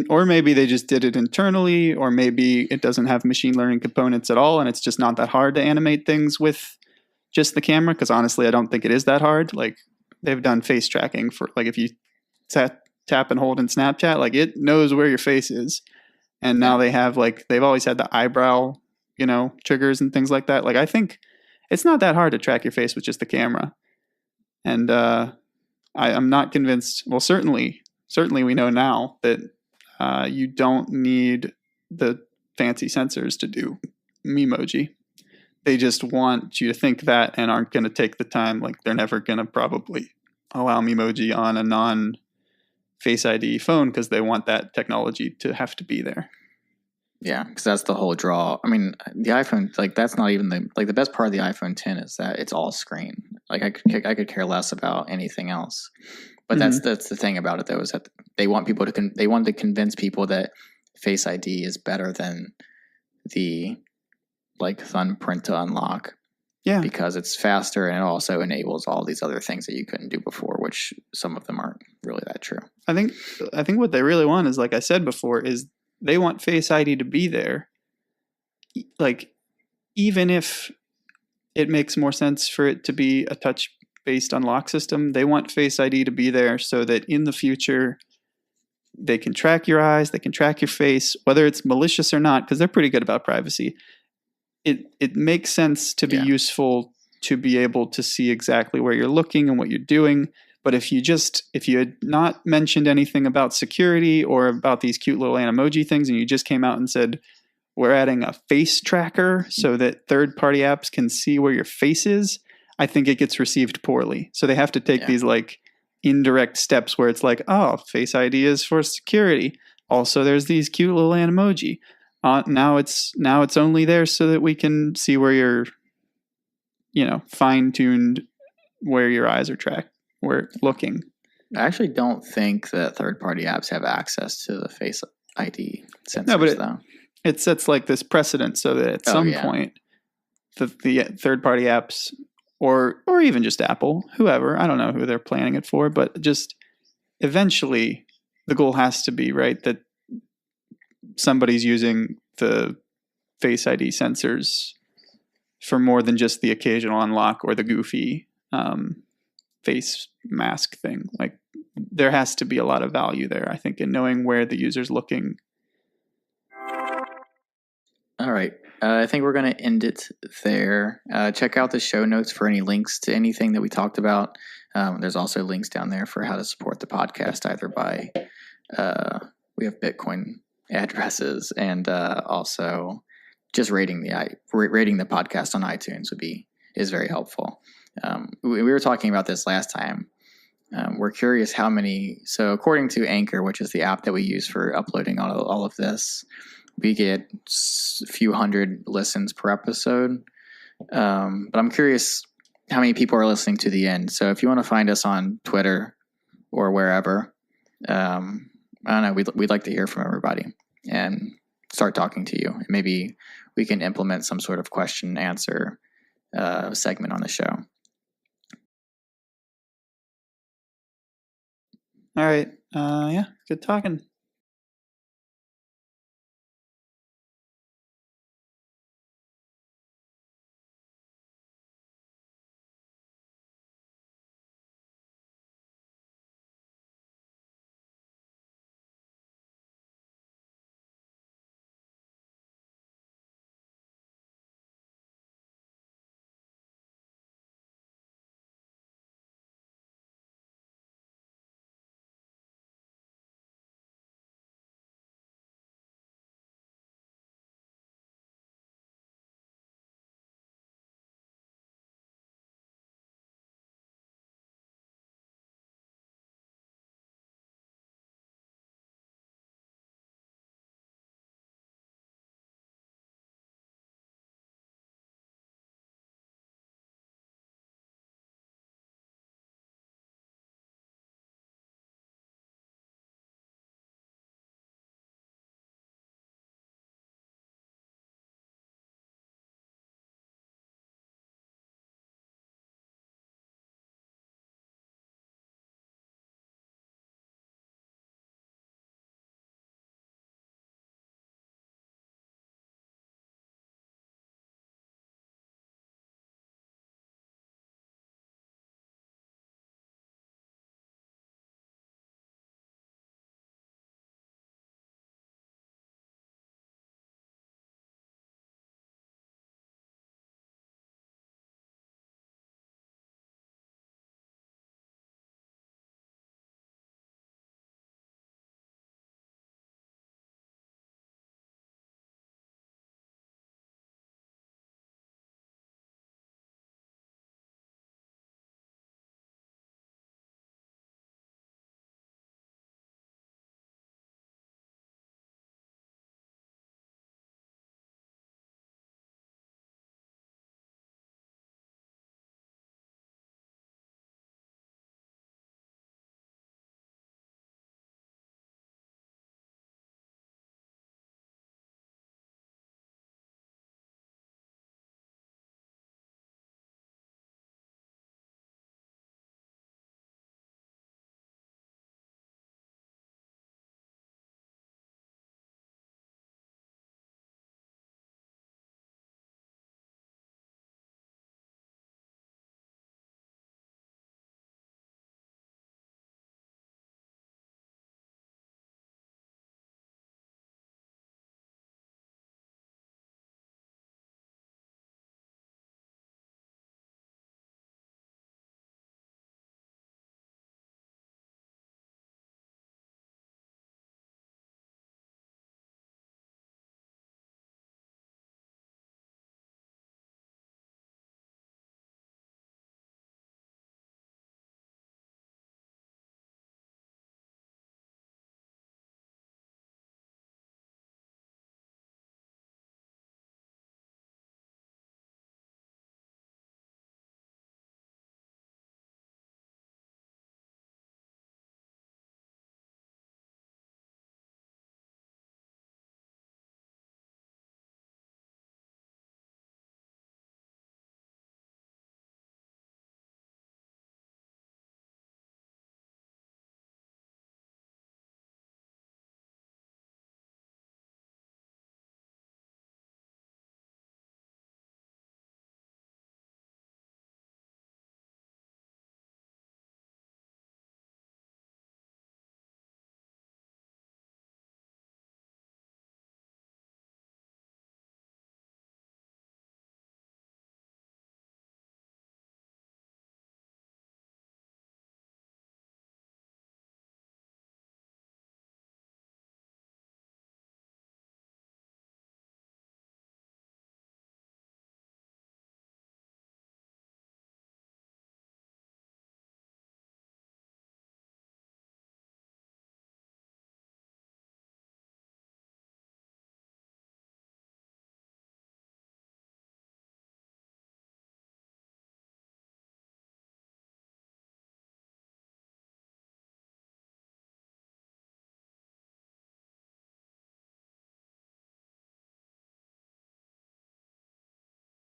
or maybe they just did it internally, or maybe it doesn't have machine learning components at all, and it's just not that hard to animate things with just the camera, because honestly, I don't think it is that hard. Like, they've done face tracking for, like, if you tap and hold in Snapchat, like, it knows where your face is. And now they have, like, they've always had the eyebrow, triggers and things like that. Like, I think it's not that hard to track your face with just the camera. And I'm not convinced. Well, certainly we know now that you don't need the fancy sensors to do Memoji. They just want you to think that and aren't going to take the time. Like they're never going to probably allow Memoji on a non-Face ID phone because they want that technology to have to be there. Yeah, because that's the whole draw. I mean, the iPhone, like that's not even the best part of the iPhone 10 is that it's all screen. Like I could care less about anything else. But that's the thing about it though, is that they want people to they want to convince people that Face ID is better than the like thumbprint to unlock. Yeah, because it's faster and it also enables all these other things that you couldn't do before, which some of them aren't really that true. I think what they really want is, like I said before, is they want Face ID to be there. Like, even if it makes more sense for it to be a touch-based unlock system, they want Face ID to be there so that in the future they can track your eyes, they can track your face, whether it's malicious or not, because they're pretty good about privacy. It makes sense to be useful to be able to see exactly where you're looking and what you're doing. But if you had not mentioned anything about security or about these cute little Animoji things, and you just came out and said, we're adding a face tracker so that third-party apps can see where your face is, I think it gets received poorly. So they have to take these like indirect steps where it's like, oh, Face ID is for security. Also, there's these cute little Animoji. Now it's only there so that we can see where you're, fine-tuned where your eyes are tracked. We're looking. I actually don't think that third-party apps have access to the Face ID sensors, no, but though. It sets like this precedent so that at some point, the third-party apps, or even just Apple, whoever, I don't know who they're planning it for, but just eventually the goal has to be, right, that somebody's using the Face ID sensors for more than just the occasional unlock or the goofy face mask thing. Like there has to be a lot of value there, I think, in knowing where the user's looking. All right. I think we're going to end it there. Check out the show notes for any links to anything that we talked about. There's also links down there for how to support the podcast, either by we have Bitcoin addresses and also just rating the podcast on iTunes is very helpful. We were talking about this last time. We're curious how many. So according to Anchor, which is the app that we use for uploading all of this, we get a few hundred listens per episode. But I'm curious how many people are listening to the end. So if you want to find us on Twitter or wherever, I don't know, we'd like to hear from everybody and start talking to you. Maybe we can implement some sort of question and answer segment on the show. All right. Good talking.